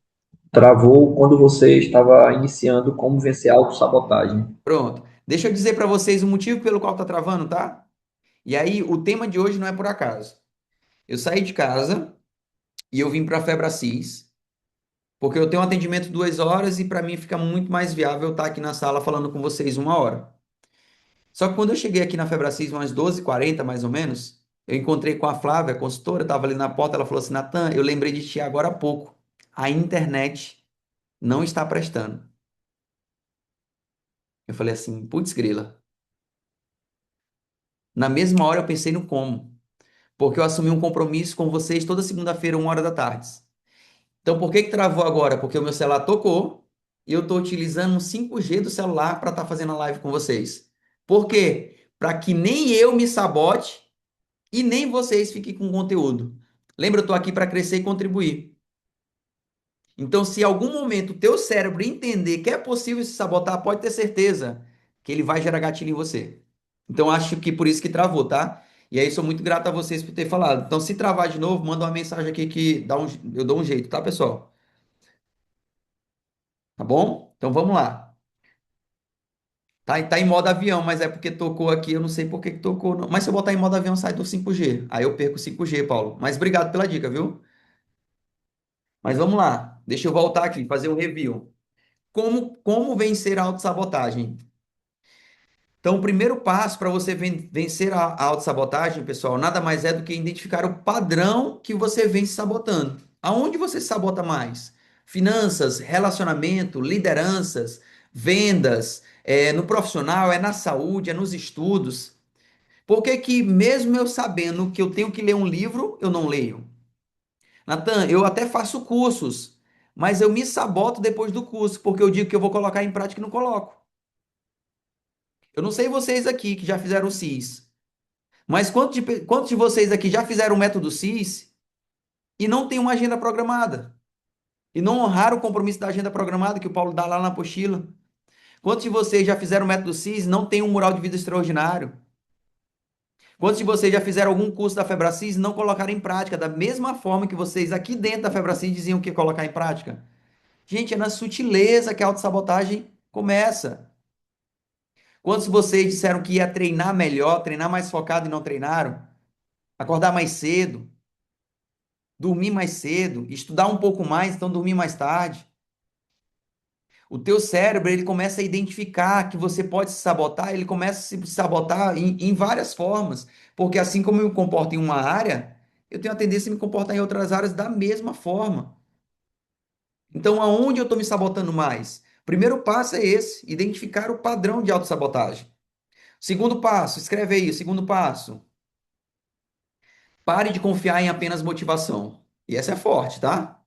Travou quando você estava iniciando como vencer a autossabotagem. Pronto. Deixa eu dizer para vocês o motivo pelo qual tá travando, tá? E aí, o tema de hoje não é por acaso. Eu saí de casa e eu vim para a Febracis, porque eu tenho um atendimento 2 horas e para mim fica muito mais viável estar aqui na sala falando com vocês 1 hora. Só que quando eu cheguei aqui na Febracis, umas 12h40 mais ou menos, eu encontrei com a Flávia, a consultora, estava ali na porta, ela falou assim, Natan, eu lembrei de ti agora há pouco. A internet não está prestando. Eu falei assim, putz grila. Na mesma hora eu pensei no como, porque eu assumi um compromisso com vocês toda segunda-feira, 1 hora da tarde. Então, por que que travou agora? Porque o meu celular tocou e eu estou utilizando um 5G do celular para estar fazendo a live com vocês. Por quê? Para que nem eu me sabote e nem vocês fiquem com conteúdo. Lembra, eu estou aqui para crescer e contribuir. Então, se em algum momento o teu cérebro entender que é possível se sabotar, pode ter certeza que ele vai gerar gatilho em você. Então, acho que por isso que travou, tá? E aí, sou muito grato a vocês por ter falado. Então, se travar de novo, manda uma mensagem aqui que eu dou um jeito, tá, pessoal? Tá bom? Então, vamos lá. Tá em modo avião, mas é porque tocou aqui, eu não sei por que que tocou, não. Mas se eu botar em modo avião, sai do 5G. Aí eu perco o 5G, Paulo. Mas obrigado pela dica, viu? Mas vamos lá. Deixa eu voltar aqui, fazer um review. Como vencer a autossabotagem? Então, o primeiro passo para você vencer a autossabotagem, pessoal, nada mais é do que identificar o padrão que você vem se sabotando. Aonde você se sabota mais? Finanças, relacionamento, lideranças, vendas, no profissional, é na saúde, é nos estudos. Por que que mesmo eu sabendo que eu tenho que ler um livro, eu não leio? Natan, eu até faço cursos, mas eu me saboto depois do curso, porque eu digo que eu vou colocar em prática e não coloco. Eu não sei vocês aqui que já fizeram o CIS, mas quantos de vocês aqui já fizeram o método CIS e não tem uma agenda programada? E não honraram o compromisso da agenda programada que o Paulo dá lá na apostila? Quantos de vocês já fizeram o método CIS e não tem um mural de vida extraordinário? Quantos de vocês já fizeram algum curso da Febracis e não colocaram em prática da mesma forma que vocês aqui dentro da Febracis diziam que ia colocar em prática? Gente, é na sutileza que a autossabotagem começa. Quantos de vocês disseram que ia treinar melhor, treinar mais focado e não treinaram? Acordar mais cedo, dormir mais cedo, estudar um pouco mais, então dormir mais tarde. O teu cérebro, ele começa a identificar que você pode se sabotar, ele começa a se sabotar em várias formas, porque assim como eu me comporto em uma área, eu tenho a tendência a me comportar em outras áreas da mesma forma. Então, aonde eu estou me sabotando mais? Primeiro passo é esse, identificar o padrão de autossabotagem. Segundo passo, escreve aí, o segundo passo, pare de confiar em apenas motivação. E essa é forte, tá?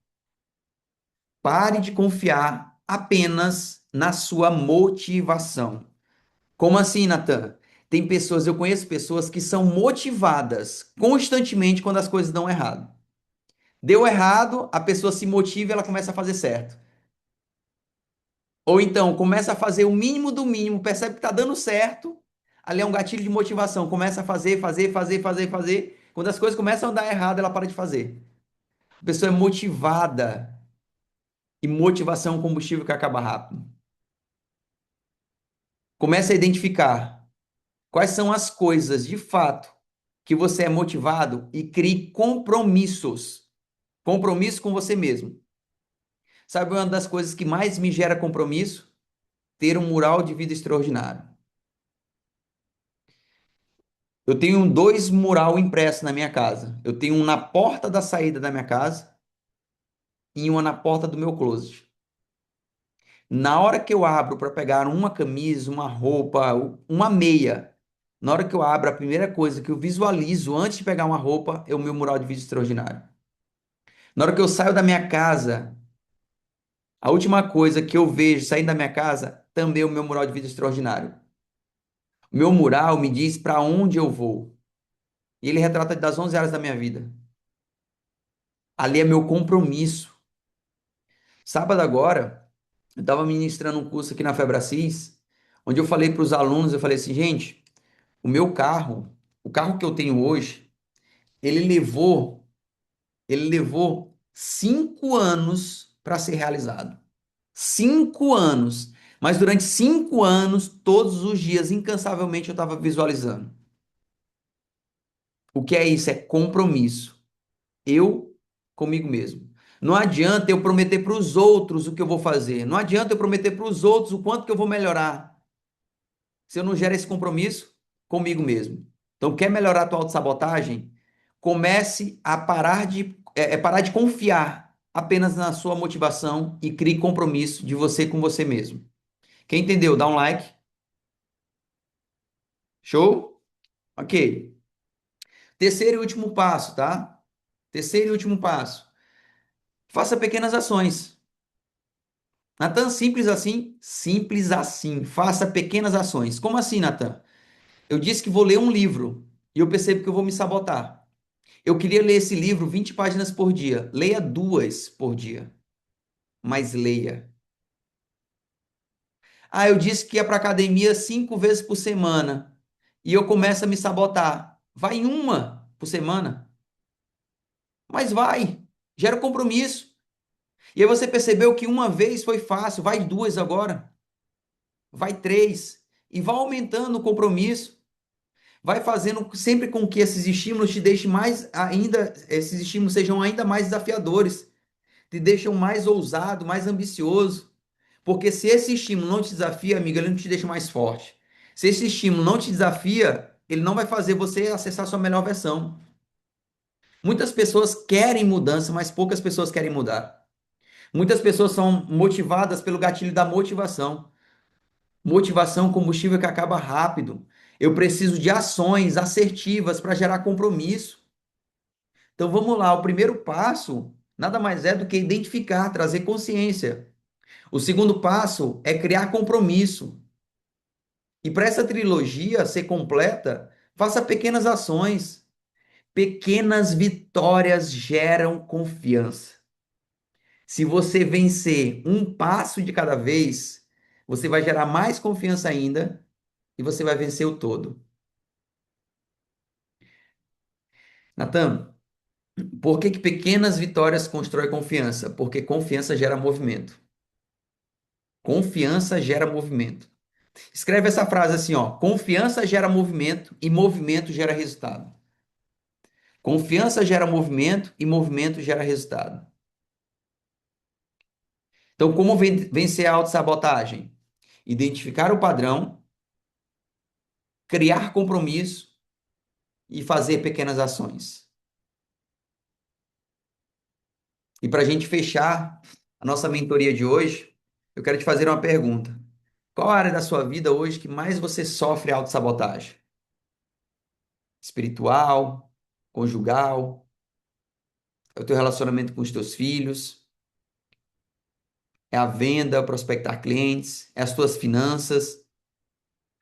Pare de confiar apenas na sua motivação. Como assim, Natan? Tem pessoas, eu conheço pessoas que são motivadas constantemente quando as coisas dão errado. Deu errado, a pessoa se motiva e ela começa a fazer certo. Ou então, começa a fazer o mínimo do mínimo, percebe que está dando certo, ali é um gatilho de motivação, começa a fazer, fazer, fazer, fazer, fazer. Quando as coisas começam a dar errado, ela para de fazer. A pessoa é motivada, e motivação é um combustível que acaba rápido. Comece a identificar quais são as coisas de fato que você é motivado e crie compromissos. Compromisso com você mesmo. Sabe uma das coisas que mais me gera compromisso? Ter um mural de vida extraordinário. Eu tenho dois mural impressos na minha casa. Eu tenho um na porta da saída da minha casa e uma na porta do meu closet. Na hora que eu abro para pegar uma camisa, uma roupa, uma meia, na hora que eu abro, a primeira coisa que eu visualizo antes de pegar uma roupa é o meu mural de vida extraordinário. Na hora que eu saio da minha casa, a última coisa que eu vejo saindo da minha casa também é o meu mural de vida extraordinário. O meu mural me diz para onde eu vou. E ele retrata das 11 áreas da minha vida. Ali é meu compromisso. Sábado agora, eu estava ministrando um curso aqui na Febracis, onde eu falei para os alunos, eu falei assim, gente, o carro que eu tenho hoje, ele levou, ele levou 5 anos para ser realizado. 5 anos. Mas durante 5 anos, todos os dias, incansavelmente, eu estava visualizando. O que é isso? É compromisso. Eu comigo mesmo. Não adianta eu prometer para os outros o que eu vou fazer. Não adianta eu prometer para os outros o quanto que eu vou melhorar. Se eu não gero esse compromisso comigo mesmo. Então, quer melhorar a tua autossabotagem? Comece a parar de confiar apenas na sua motivação e crie compromisso de você com você mesmo. Quem entendeu, dá um like. Show? Ok. Terceiro e último passo, tá? Terceiro e último passo. Faça pequenas ações. Natan, simples assim? Simples assim. Faça pequenas ações. Como assim, Natan? Eu disse que vou ler um livro e eu percebo que eu vou me sabotar. Eu queria ler esse livro 20 páginas por dia. Leia duas por dia, mas leia. Ah, eu disse que ia para academia 5 vezes por semana e eu começo a me sabotar. Vai uma por semana, mas vai. Gera compromisso. E aí você percebeu que uma vez foi fácil, vai duas agora, vai três, e vai aumentando o compromisso, vai fazendo sempre com que esses estímulos te deixem mais ainda, esses estímulos sejam ainda mais desafiadores, te deixam mais ousado, mais ambicioso. Porque se esse estímulo não te desafia, amigo, ele não te deixa mais forte. Se esse estímulo não te desafia, ele não vai fazer você acessar a sua melhor versão. Muitas pessoas querem mudança, mas poucas pessoas querem mudar. Muitas pessoas são motivadas pelo gatilho da motivação. Motivação, combustível que acaba rápido. Eu preciso de ações assertivas para gerar compromisso. Então vamos lá, o primeiro passo nada mais é do que identificar, trazer consciência. O segundo passo é criar compromisso. E para essa trilogia ser completa, faça pequenas ações. Pequenas vitórias geram confiança. Se você vencer um passo de cada vez, você vai gerar mais confiança ainda e você vai vencer o todo. Natan, por que que pequenas vitórias constroem confiança? Porque confiança gera movimento. Confiança gera movimento. Escreve essa frase assim, ó: confiança gera movimento e movimento gera resultado. Confiança gera movimento e movimento gera resultado. Então, como vencer a autossabotagem? Identificar o padrão, criar compromisso e fazer pequenas ações. E para a gente fechar a nossa mentoria de hoje, eu quero te fazer uma pergunta. Qual a área da sua vida hoje que mais você sofre autossabotagem? Espiritual, conjugal, é o teu relacionamento com os teus filhos, é a venda, prospectar clientes, é as tuas finanças.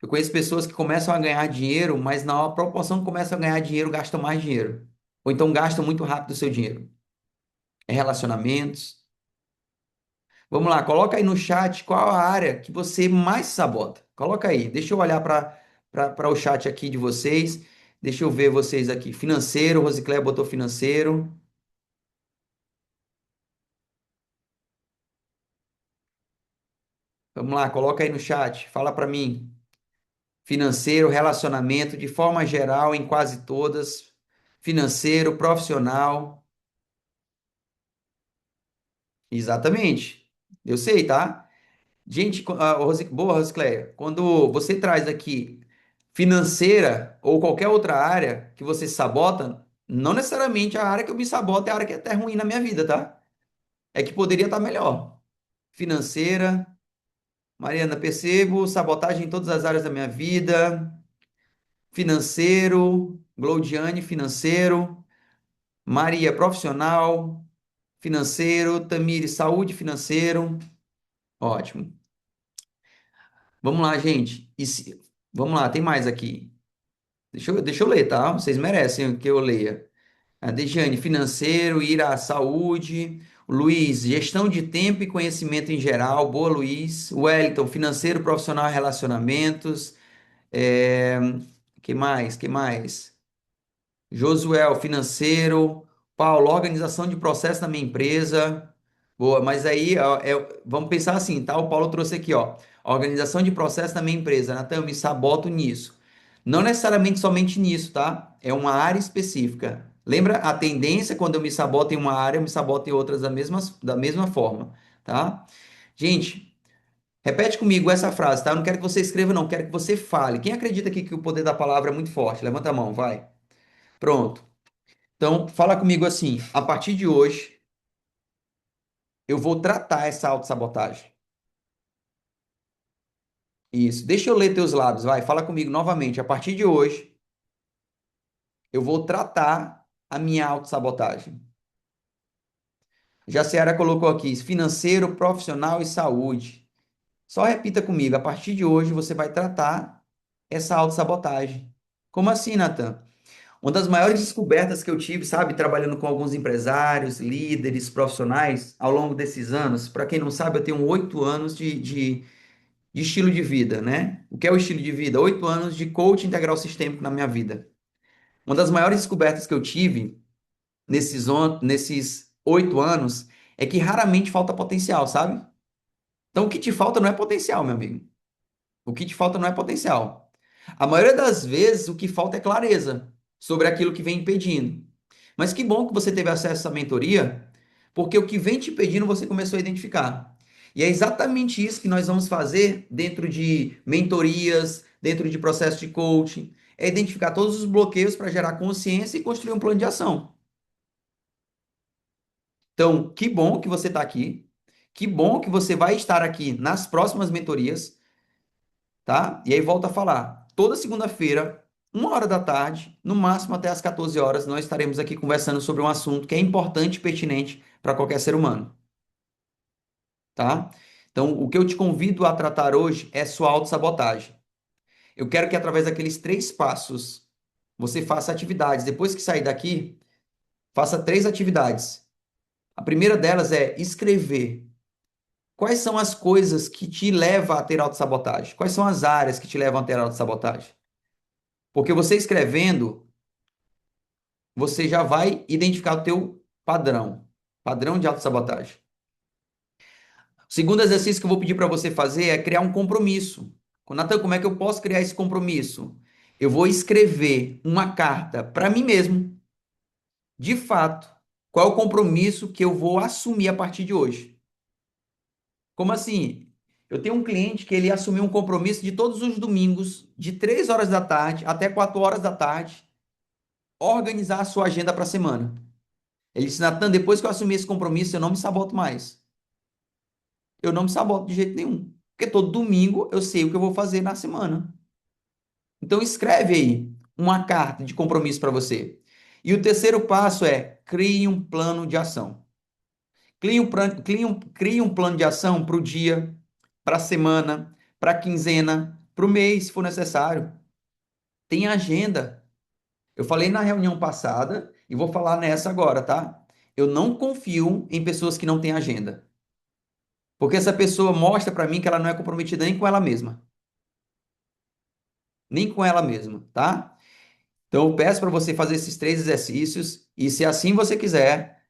Eu conheço pessoas que começam a ganhar dinheiro, mas na proporção que começam a ganhar dinheiro, gastam mais dinheiro. Ou então gastam muito rápido o seu dinheiro. É relacionamentos. Vamos lá, coloca aí no chat qual a área que você mais sabota. Coloca aí. Deixa eu olhar para o chat aqui de vocês. Deixa eu ver vocês aqui. Financeiro, Rosicléia botou financeiro. Vamos lá, coloca aí no chat. Fala para mim. Financeiro, relacionamento, de forma geral, em quase todas. Financeiro, profissional. Exatamente. Eu sei, tá? Gente, boa, Rosicléia, quando você traz aqui financeira ou qualquer outra área que você sabota, não necessariamente a área que eu me saboto é a área que é até ruim na minha vida, tá? É que poderia estar melhor. Financeira, Mariana, percebo sabotagem em todas as áreas da minha vida. Financeiro, Glodiane, financeiro. Maria, profissional, financeiro. Tamires, saúde, financeiro. Ótimo. Vamos lá, gente. Vamos lá, tem mais aqui. Deixa eu ler, tá? Vocês merecem que eu leia. A Dejane, financeiro, Ira, saúde. Luiz, gestão de tempo e conhecimento em geral. Boa, Luiz. Wellington, financeiro, profissional, relacionamentos. É... Que mais? Que mais? Josuel, financeiro. Paulo, organização de processo na minha empresa. Boa, mas aí ó, vamos pensar assim, tá? O Paulo trouxe aqui, ó. Organização de processo na minha empresa. Natan, eu me saboto nisso. Não necessariamente somente nisso, tá? É uma área específica. Lembra a tendência quando eu me saboto em uma área, eu me saboto em outras da mesma forma, tá? Gente, repete comigo essa frase, tá? Eu não quero que você escreva, não, quero que você fale. Quem acredita aqui que o poder da palavra é muito forte? Levanta a mão, vai. Pronto. Então, fala comigo assim: a partir de hoje, eu vou tratar essa autossabotagem. Isso. Deixa eu ler teus lábios, vai. Fala comigo novamente. A partir de hoje, eu vou tratar a minha autossabotagem. Já a Ciara colocou aqui, financeiro, profissional e saúde. Só repita comigo, a partir de hoje você vai tratar essa autossabotagem. Como assim, Nathan? Uma das maiores descobertas que eu tive, sabe, trabalhando com alguns empresários, líderes, profissionais, ao longo desses anos. Para quem não sabe, eu tenho 8 anos de estilo de vida, né? O que é o estilo de vida? 8 anos de coaching integral sistêmico na minha vida. Uma das maiores descobertas que eu tive nesses 8 anos é que raramente falta potencial, sabe? Então, o que te falta não é potencial, meu amigo. O que te falta não é potencial. A maioria das vezes, o que falta é clareza sobre aquilo que vem impedindo. Mas que bom que você teve acesso a essa mentoria, porque o que vem te impedindo você começou a identificar. E é exatamente isso que nós vamos fazer dentro de mentorias, dentro de processo de coaching, é identificar todos os bloqueios para gerar consciência e construir um plano de ação. Então, que bom que você está aqui, que bom que você vai estar aqui nas próximas mentorias, tá? E aí volta a falar. Toda segunda-feira, 1 hora da tarde, no máximo até às 14 horas, nós estaremos aqui conversando sobre um assunto que é importante e pertinente para qualquer ser humano, tá? Então, o que eu te convido a tratar hoje é sua autossabotagem. Eu quero que através daqueles 3 passos você faça atividades. Depois que sair daqui, faça 3 atividades. A primeira delas é escrever quais são as coisas que te levam a ter autossabotagem. Quais são as áreas que te levam a ter autossabotagem? Porque você escrevendo, você já vai identificar o teu padrão de autossabotagem. O segundo exercício que eu vou pedir para você fazer é criar um compromisso. Natan, como é que eu posso criar esse compromisso? Eu vou escrever uma carta para mim mesmo, de fato, qual é o compromisso que eu vou assumir a partir de hoje. Como assim? Eu tenho um cliente que ele assumiu um compromisso de todos os domingos, de 3 horas da tarde até 4 horas da tarde, organizar a sua agenda para a semana. Ele disse, Natan, depois que eu assumi esse compromisso, eu não me saboto mais. Eu não me saboto de jeito nenhum. Porque todo domingo eu sei o que eu vou fazer na semana. Então escreve aí uma carta de compromisso para você. E o terceiro passo é crie um plano de ação. Crie um plano de ação para o dia, para a semana, para a quinzena, para o mês, se for necessário. Tem agenda. Eu falei na reunião passada e vou falar nessa agora, tá? Eu não confio em pessoas que não têm agenda. Porque essa pessoa mostra para mim que ela não é comprometida nem com ela mesma. Nem com ela mesma, tá? Então eu peço para você fazer esses 3 exercícios e se assim você quiser,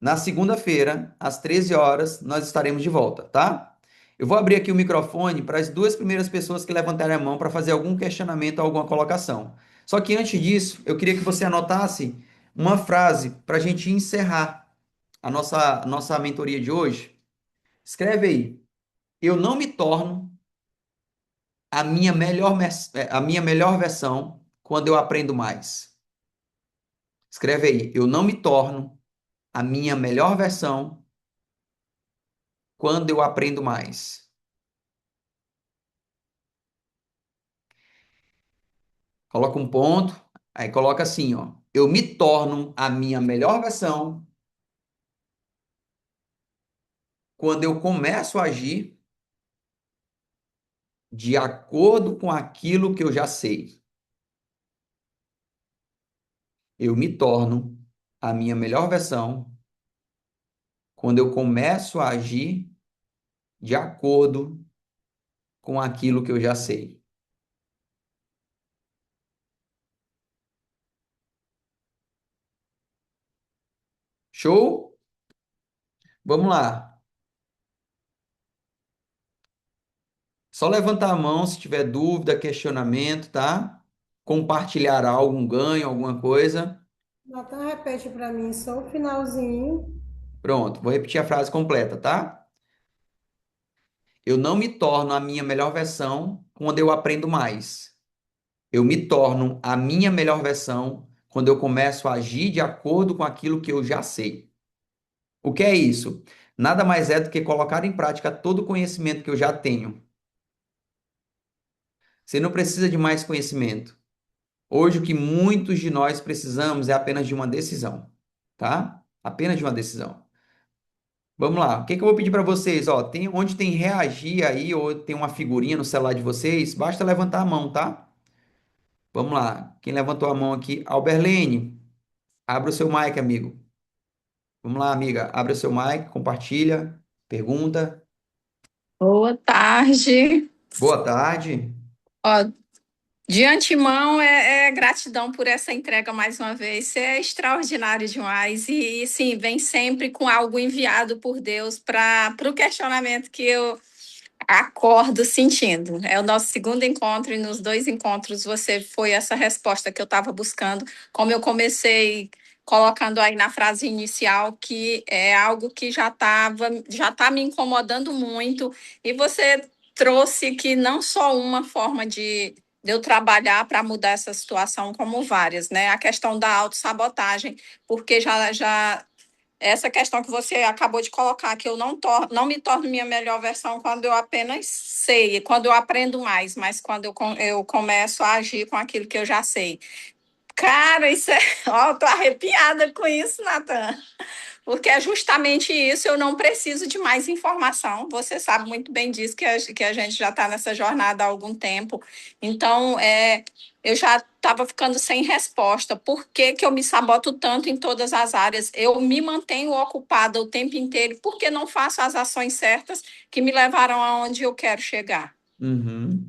na segunda-feira, às 13 horas, nós estaremos de volta, tá? Eu vou abrir aqui o microfone para as 2 primeiras pessoas que levantarem a mão para fazer algum questionamento ou alguma colocação. Só que antes disso, eu queria que você anotasse uma frase para a gente encerrar a nossa mentoria de hoje. Escreve aí. Eu não me torno a minha melhor versão quando eu aprendo mais. Escreve aí. Eu não me torno a minha melhor versão quando eu aprendo mais. Coloca um ponto, aí coloca assim, ó. Eu me torno a minha melhor versão quando eu começo a agir de acordo com aquilo que eu já sei. Eu me torno a minha melhor versão quando eu começo a agir de acordo com aquilo que eu já sei. Show? Vamos lá. Só levantar a mão se tiver dúvida, questionamento, tá? Compartilhar algo, um ganho, alguma coisa. Natan, repete para mim só o finalzinho. Pronto, vou repetir a frase completa, tá? Eu não me torno a minha melhor versão quando eu aprendo mais. Eu me torno a minha melhor versão quando eu começo a agir de acordo com aquilo que eu já sei. O que é isso? Nada mais é do que colocar em prática todo o conhecimento que eu já tenho. Você não precisa de mais conhecimento. Hoje, o que muitos de nós precisamos é apenas de uma decisão, tá? Apenas de uma decisão. Vamos lá. O que que eu vou pedir para vocês? Ó, tem onde tem reagir aí ou tem uma figurinha no celular de vocês, basta levantar a mão, tá? Vamos lá. Quem levantou a mão aqui? Alberlene, abra o seu mic, amigo. Vamos lá, amiga. Abre o seu mic, compartilha, pergunta. Boa tarde. Boa tarde. Ó, de antemão, é gratidão por essa entrega mais uma vez. Você é extraordinário demais e, sim, vem sempre com algo enviado por Deus para o questionamento que eu acordo sentindo. É o nosso segundo encontro e nos dois encontros você foi essa resposta que eu estava buscando. Como eu comecei colocando aí na frase inicial, que é algo que já está me incomodando muito, e você trouxe que não só uma forma de eu trabalhar para mudar essa situação, como várias, né? A questão da autossabotagem, porque já essa questão que você acabou de colocar, que eu não me torno minha melhor versão quando eu apenas sei, quando eu aprendo mais, mas quando eu começo a agir com aquilo que eu já sei. Cara, isso é. Ó, eu tô arrepiada com isso, Natan. Porque é justamente isso, eu não preciso de mais informação. Você sabe muito bem disso, que a gente já está nessa jornada há algum tempo. Então, eu já estava ficando sem resposta. Por que, que eu me saboto tanto em todas as áreas? Eu me mantenho ocupada o tempo inteiro porque não faço as ações certas que me levaram aonde eu quero chegar. Uhum.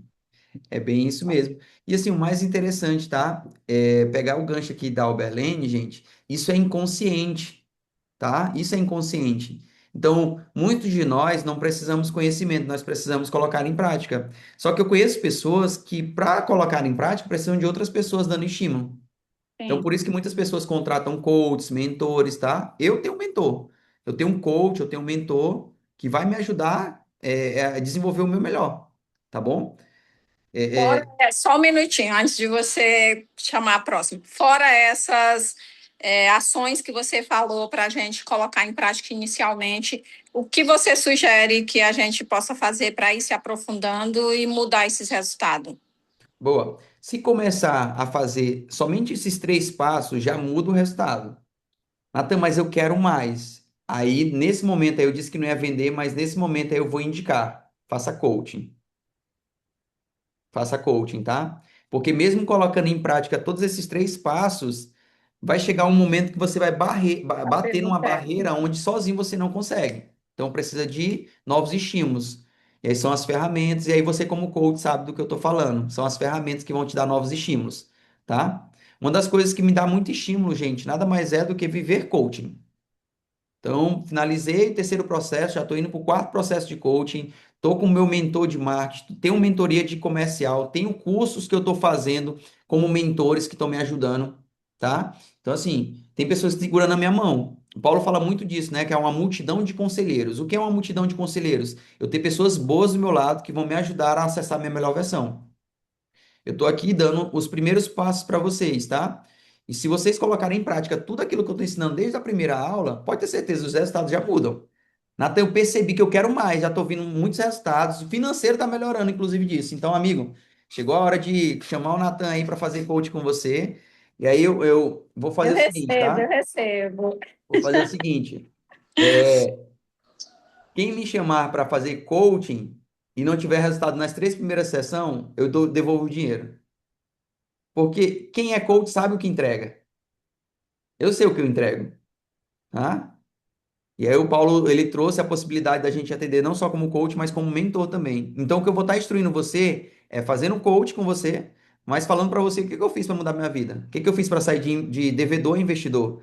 É bem isso mesmo. E assim, o mais interessante, tá? É pegar o gancho aqui da Alberlene, gente, isso é inconsciente, tá? Isso é inconsciente. Então, muitos de nós não precisamos conhecimento, nós precisamos colocar em prática. Só que eu conheço pessoas que, para colocar em prática, precisam de outras pessoas dando estímulo. Então, Sim. por isso que muitas pessoas contratam coaches, mentores, tá? Eu tenho um mentor, eu tenho um coach, eu tenho um mentor que vai me ajudar a desenvolver o meu melhor, tá bom? É, Fora, é, só um minutinho antes de você chamar a próxima. Fora essas ações que você falou para a gente colocar em prática inicialmente, o que você sugere que a gente possa fazer para ir se aprofundando e mudar esses resultados? boa. Se começar a fazer somente esses três passos, já muda o resultado. Natan, mas eu quero mais. Aí, nesse momento aí, eu disse que não ia vender, mas nesse momento aí eu vou indicar. Faça coaching. Faça coaching, tá? Porque mesmo colocando em prática todos esses três passos, vai chegar um momento que você vai bater numa barreira onde sozinho você não consegue. Então, precisa de novos estímulos. E aí são as ferramentas, e aí você, como coach, sabe do que eu estou falando. São as ferramentas que vão te dar novos estímulos, tá? Uma das coisas que me dá muito estímulo, gente, nada mais é do que viver coaching. Então, finalizei o terceiro processo, já estou indo para o quarto processo de coaching, estou com o meu mentor de marketing, tenho mentoria de comercial, tenho cursos que eu estou fazendo como mentores que estão me ajudando, tá? Então, assim, tem pessoas segurando a minha mão. O Paulo fala muito disso, né? Que é uma multidão de conselheiros. O que é uma multidão de conselheiros? Eu ter pessoas boas do meu lado que vão me ajudar a acessar a minha melhor versão. Eu estou aqui dando os primeiros passos para vocês, tá? E se vocês colocarem em prática tudo aquilo que eu estou ensinando desde a primeira aula, pode ter certeza, os resultados já mudam. Natan, eu percebi que eu quero mais, já estou vendo muitos resultados. O financeiro está melhorando, inclusive, disso. Então, amigo, chegou a hora de chamar o Natan aí para fazer coach com você. E aí eu vou fazer Eu o seguinte, recebo, eu tá? recebo. Vou fazer o seguinte. Quem me chamar para fazer coaching e não tiver resultado nas três primeiras sessões, devolvo o dinheiro. Porque quem é coach sabe o que entrega. Eu sei o que eu entrego, tá? E aí o Paulo, ele trouxe a possibilidade da gente atender não só como coach, mas como mentor também. Então, o que eu vou estar instruindo você é fazendo coach com você, mas falando para você o que que eu fiz para mudar minha vida. O que que eu fiz para sair de devedor a investidor. O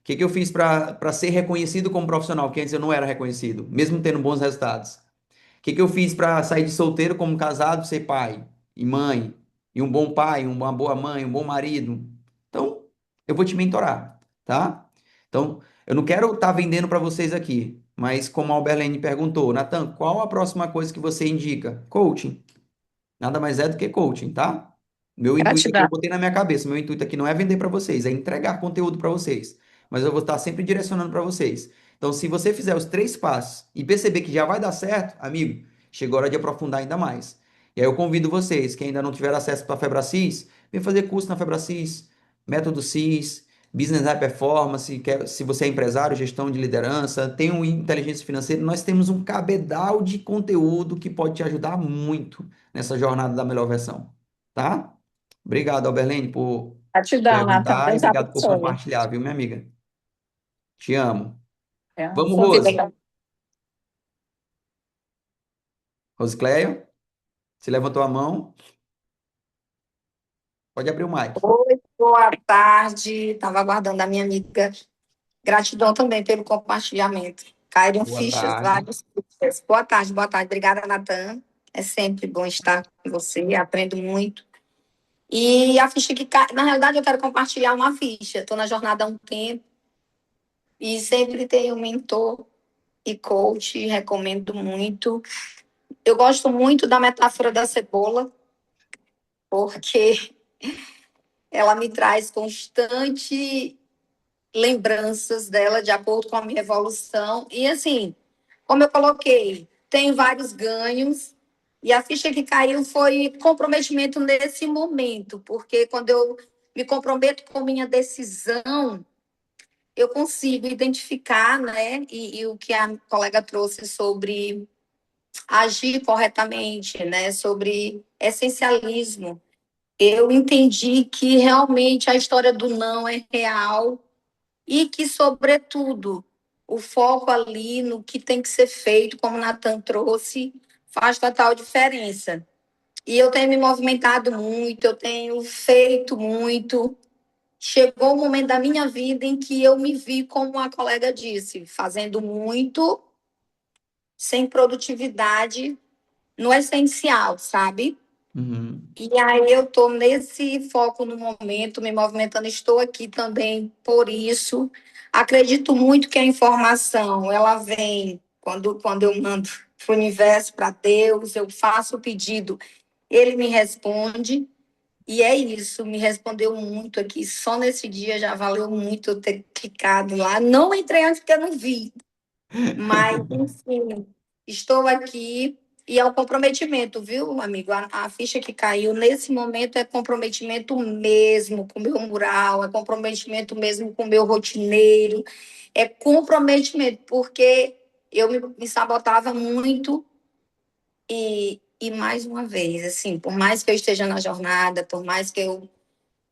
que que eu fiz para ser reconhecido como profissional, que antes eu não era reconhecido, mesmo tendo bons resultados. O que que eu fiz para sair de solteiro como casado, ser pai e mãe, e um bom pai, uma boa mãe, um bom marido. Então, eu vou te mentorar, tá? Então, eu não quero estar vendendo para vocês aqui, mas como a Alberlene perguntou, Natan, qual a próxima coisa que você indica? Coaching. Nada mais é do que coaching, tá? Meu intuito aqui, eu Gratidão. botei na minha cabeça, meu intuito aqui não é vender para vocês, é entregar conteúdo para vocês. Mas eu vou estar sempre direcionando para vocês. Então, se você fizer os três passos e perceber que já vai dar certo, amigo, chegou a hora de aprofundar ainda mais. E aí eu convido vocês que ainda não tiveram acesso para a Febracis, vem fazer curso na Febracis, Método CIS, Business High Performance, se você é empresário, gestão de liderança, tem um inteligência financeira, nós temos um cabedal de conteúdo que pode te ajudar muito nessa jornada da melhor versão, tá? Obrigado, Alberlene, por Gratidão, Nathan. perguntar e Deus obrigado por abençoe. compartilhar, viu, minha amiga? Te amo. É, Vamos, sua vida. Rose. Rosicléia, se levantou a mão, pode abrir o mic. Oi, boa tarde. Estava aguardando a minha amiga. Gratidão também pelo compartilhamento. Caíram Boa fichas, tarde. várias fichas. Boa tarde, boa tarde. Obrigada, Natan. É sempre bom estar com você, aprendo muito. E a ficha que cai, na realidade, eu quero compartilhar uma ficha. Estou na jornada há um tempo e sempre tenho mentor e coach, recomendo muito. Eu gosto muito da metáfora da cebola, porque ela me traz constante lembranças dela de acordo com a minha evolução. E assim, como eu coloquei, tem vários ganhos. E a ficha que caiu foi comprometimento nesse momento, porque quando eu me comprometo com minha decisão, eu consigo identificar, né? E o que a colega trouxe sobre agir corretamente, né? Sobre essencialismo. Eu entendi que realmente a história do não é real e que, sobretudo, o foco ali no que tem que ser feito, como o Natan trouxe, faz total diferença. E eu tenho me movimentado muito, eu tenho feito muito. Chegou o momento da minha vida em que eu me vi, como a colega disse, fazendo muito sem produtividade no essencial, sabe? Uhum. E aí eu estou nesse foco no momento, me movimentando, estou aqui também por isso. Acredito muito que a informação, ela vem quando eu mando para o universo, para Deus, eu faço o pedido, ele me responde. E é isso, me respondeu muito aqui. Só nesse dia já valeu muito eu ter clicado lá. Não entrei antes porque eu não vi, mas, enfim, estou aqui e é o comprometimento, viu, amigo? A ficha que caiu nesse momento é comprometimento mesmo com o meu mural, é comprometimento mesmo com o meu rotineiro, é comprometimento, porque eu me sabotava muito e mais uma vez, assim, por mais que eu esteja na jornada, por mais que eu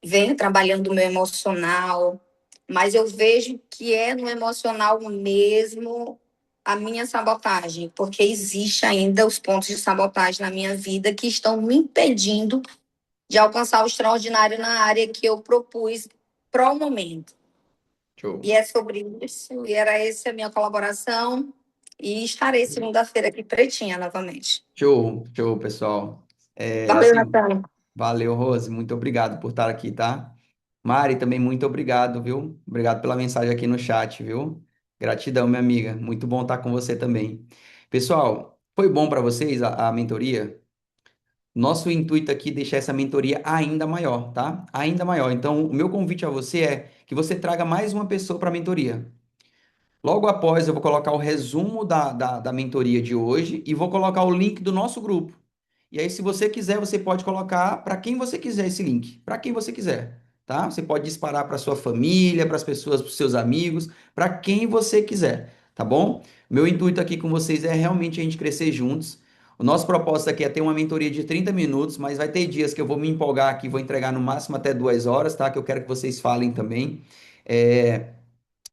venha trabalhando o meu emocional, mas eu vejo que é no emocional mesmo a minha sabotagem, porque existe ainda os pontos de sabotagem na minha vida que estão me impedindo de alcançar o extraordinário na área que eu propus para o momento. Show. E é sobre isso, e era essa a minha colaboração, e estarei segunda-feira aqui pretinha novamente. Show, show, pessoal. É, Valeu, assim, Natália. valeu, Rose, muito obrigado por estar aqui, tá? Mari, também muito obrigado, viu? Obrigado pela mensagem aqui no chat, viu? Gratidão, minha amiga. Muito bom estar com você também. Pessoal, foi bom para vocês a mentoria? Nosso intuito aqui é deixar essa mentoria ainda maior, tá? Ainda maior. Então, o meu convite a você é que você traga mais uma pessoa para a mentoria. Logo após, eu vou colocar o resumo da mentoria de hoje e vou colocar o link do nosso grupo. E aí, se você quiser, você pode colocar para quem você quiser esse link, para quem você quiser, tá? Você pode disparar para sua família, para as pessoas, para os seus amigos, para quem você quiser, tá bom? Meu intuito aqui com vocês é realmente a gente crescer juntos. O nosso propósito aqui é ter uma mentoria de 30 minutos, mas vai ter dias que eu vou me empolgar aqui, vou entregar no máximo até 2 horas, tá? Que eu quero que vocês falem também.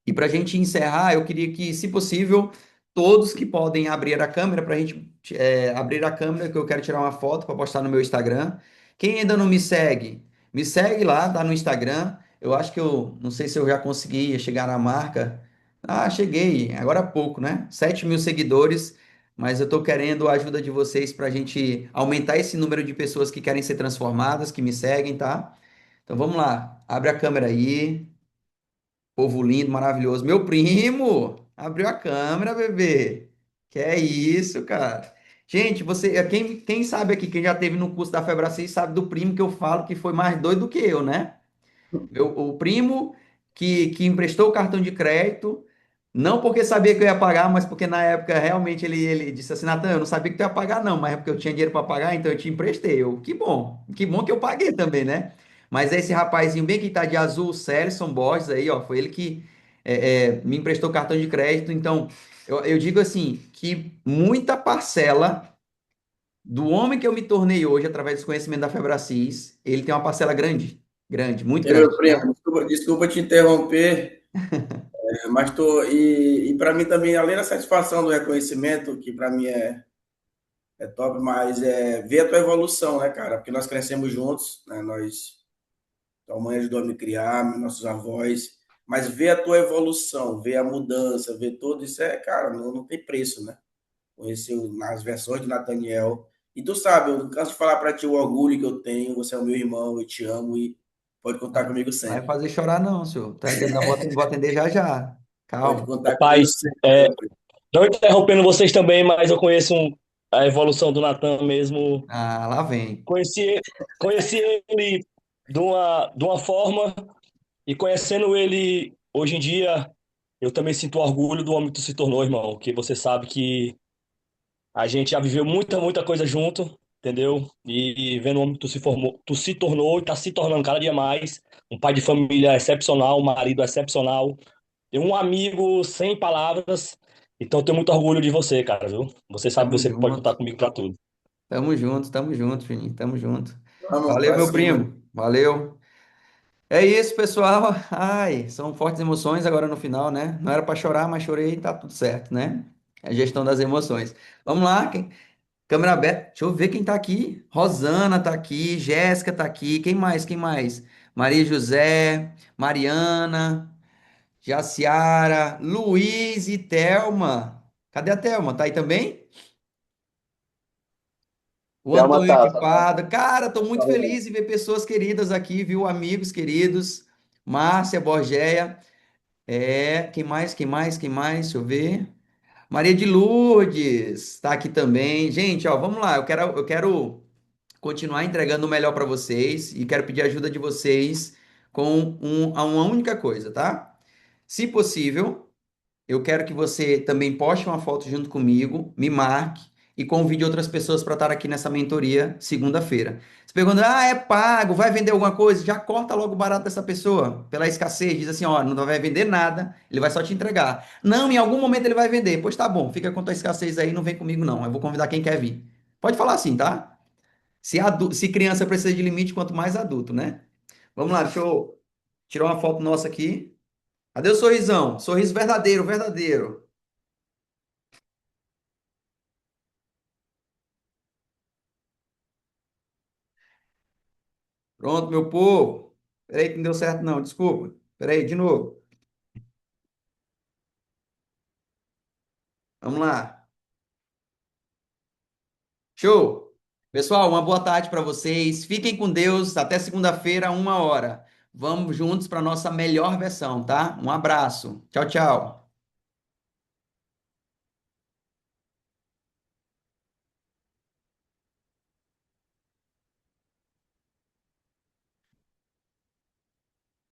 E para a gente encerrar, eu queria que, se possível, todos que podem abrir a câmera, para a gente abrir a câmera, que eu quero tirar uma foto para postar no meu Instagram. Quem ainda não me segue lá, tá no Instagram. Eu acho que eu não sei se eu já consegui chegar na marca. Ah, cheguei, agora há pouco, né? 7.000 seguidores, mas eu estou querendo a ajuda de vocês para a gente aumentar esse número de pessoas que querem ser transformadas, que me seguem, tá? Então vamos lá, abre a câmera aí. Povo lindo, maravilhoso. Meu primo! Abriu a câmera, bebê. Que é isso, cara. Gente, quem sabe aqui, quem já teve no curso da Febracis, sabe do primo que eu falo que foi mais doido do que eu, né? O primo que emprestou o cartão de crédito, não porque sabia que eu ia pagar, mas porque na época realmente ele disse assim: Natan, eu não sabia que tu ia pagar, não, mas é porque eu tinha dinheiro para pagar, então eu te emprestei. Que bom que eu paguei também, né? Mas é esse rapazinho bem que tá de azul, o Celson Borges aí, ó, foi ele que me emprestou cartão de crédito. Então, eu digo assim, que muita parcela do homem que eu me tornei hoje, através do conhecimento da Febracis, ele tem uma parcela grande, grande, muito E meu grande, primo, tá? desculpa te interromper, mas para mim também, além da satisfação do reconhecimento, que para mim é top, mas ver a tua evolução, né, cara? Porque nós crescemos juntos, né? Tua mãe ajudou a me criar, nossos avós, mas ver a tua evolução, ver a mudança, ver tudo isso cara, não tem preço, né? Conhecer as versões de Nathaniel. E tu sabe, eu não canso de falar para ti o orgulho que eu tenho, você é o meu irmão, eu te amo e pode contar comigo Vai sempre. fazer chorar não, senhor. Tá entendendo? Eu vou atender já já. Pode Calma. contar comigo Rapaz, sempre, é, meu primo. não interrompendo vocês também, mas eu conheço a evolução do Natan mesmo. Ah, lá vem. Conheci, conheci ele de uma forma, e conhecendo ele hoje em dia, eu também sinto orgulho do homem que tu se tornou, irmão. Que você sabe que a gente já viveu muita, muita coisa junto, entendeu? E vendo o homem que tu se formou, tu se tornou e tá se tornando cada dia mais um pai de família excepcional, um marido excepcional, e um amigo sem palavras. Então eu tenho muito orgulho de você, cara, viu? Você sabe que Tamo você pode contar junto. comigo pra tudo. Tamo junto, Juninho. Tamo junto. Vamos Valeu, para meu cima. primo. Valeu. É isso, pessoal. Ai, são fortes emoções agora no final, né? Não era para chorar, mas chorei e tá tudo certo, né? É a gestão das emoções. Vamos lá, câmera aberta. Deixa eu ver quem tá aqui. Rosana tá aqui, Jéssica tá aqui. Quem mais? Quem mais? Maria José, Mariana, Jaciara, Luiz e Thelma. Cadê a Thelma? Tá aí também? O Thelma Antônio de tá. Pada. Cara, tô muito feliz em ver pessoas queridas aqui, viu? Amigos queridos. Márcia Borgeia. Quem mais? Quem mais? Quem mais? Deixa eu ver. Maria de Lourdes está aqui também. Gente, ó, vamos lá. Eu quero continuar entregando o melhor para vocês e quero pedir ajuda de vocês com uma única coisa, tá? Se possível, eu quero que você também poste uma foto junto comigo, me marque e convide outras pessoas para estar aqui nessa mentoria segunda-feira. Você pergunta, é pago, vai vender alguma coisa? Já corta logo o barato dessa pessoa, pela escassez, diz assim, ó, não vai vender nada, ele vai só te entregar. Não, em algum momento ele vai vender. Pois tá bom, fica com tua escassez aí, não vem comigo não, eu vou convidar quem quer vir. Pode falar assim, tá? Se criança precisa de limite, quanto mais adulto, né? Vamos lá, deixa eu tirar uma foto nossa aqui. Cadê o sorrisão? Sorriso verdadeiro, verdadeiro. Pronto, meu povo. Peraí que não deu certo, não. Desculpa. Peraí, de novo. Vamos lá. Show! Pessoal, uma boa tarde para vocês. Fiquem com Deus. Até segunda-feira, 1 hora. Vamos juntos para nossa melhor versão, tá? Um abraço. Tchau, tchau.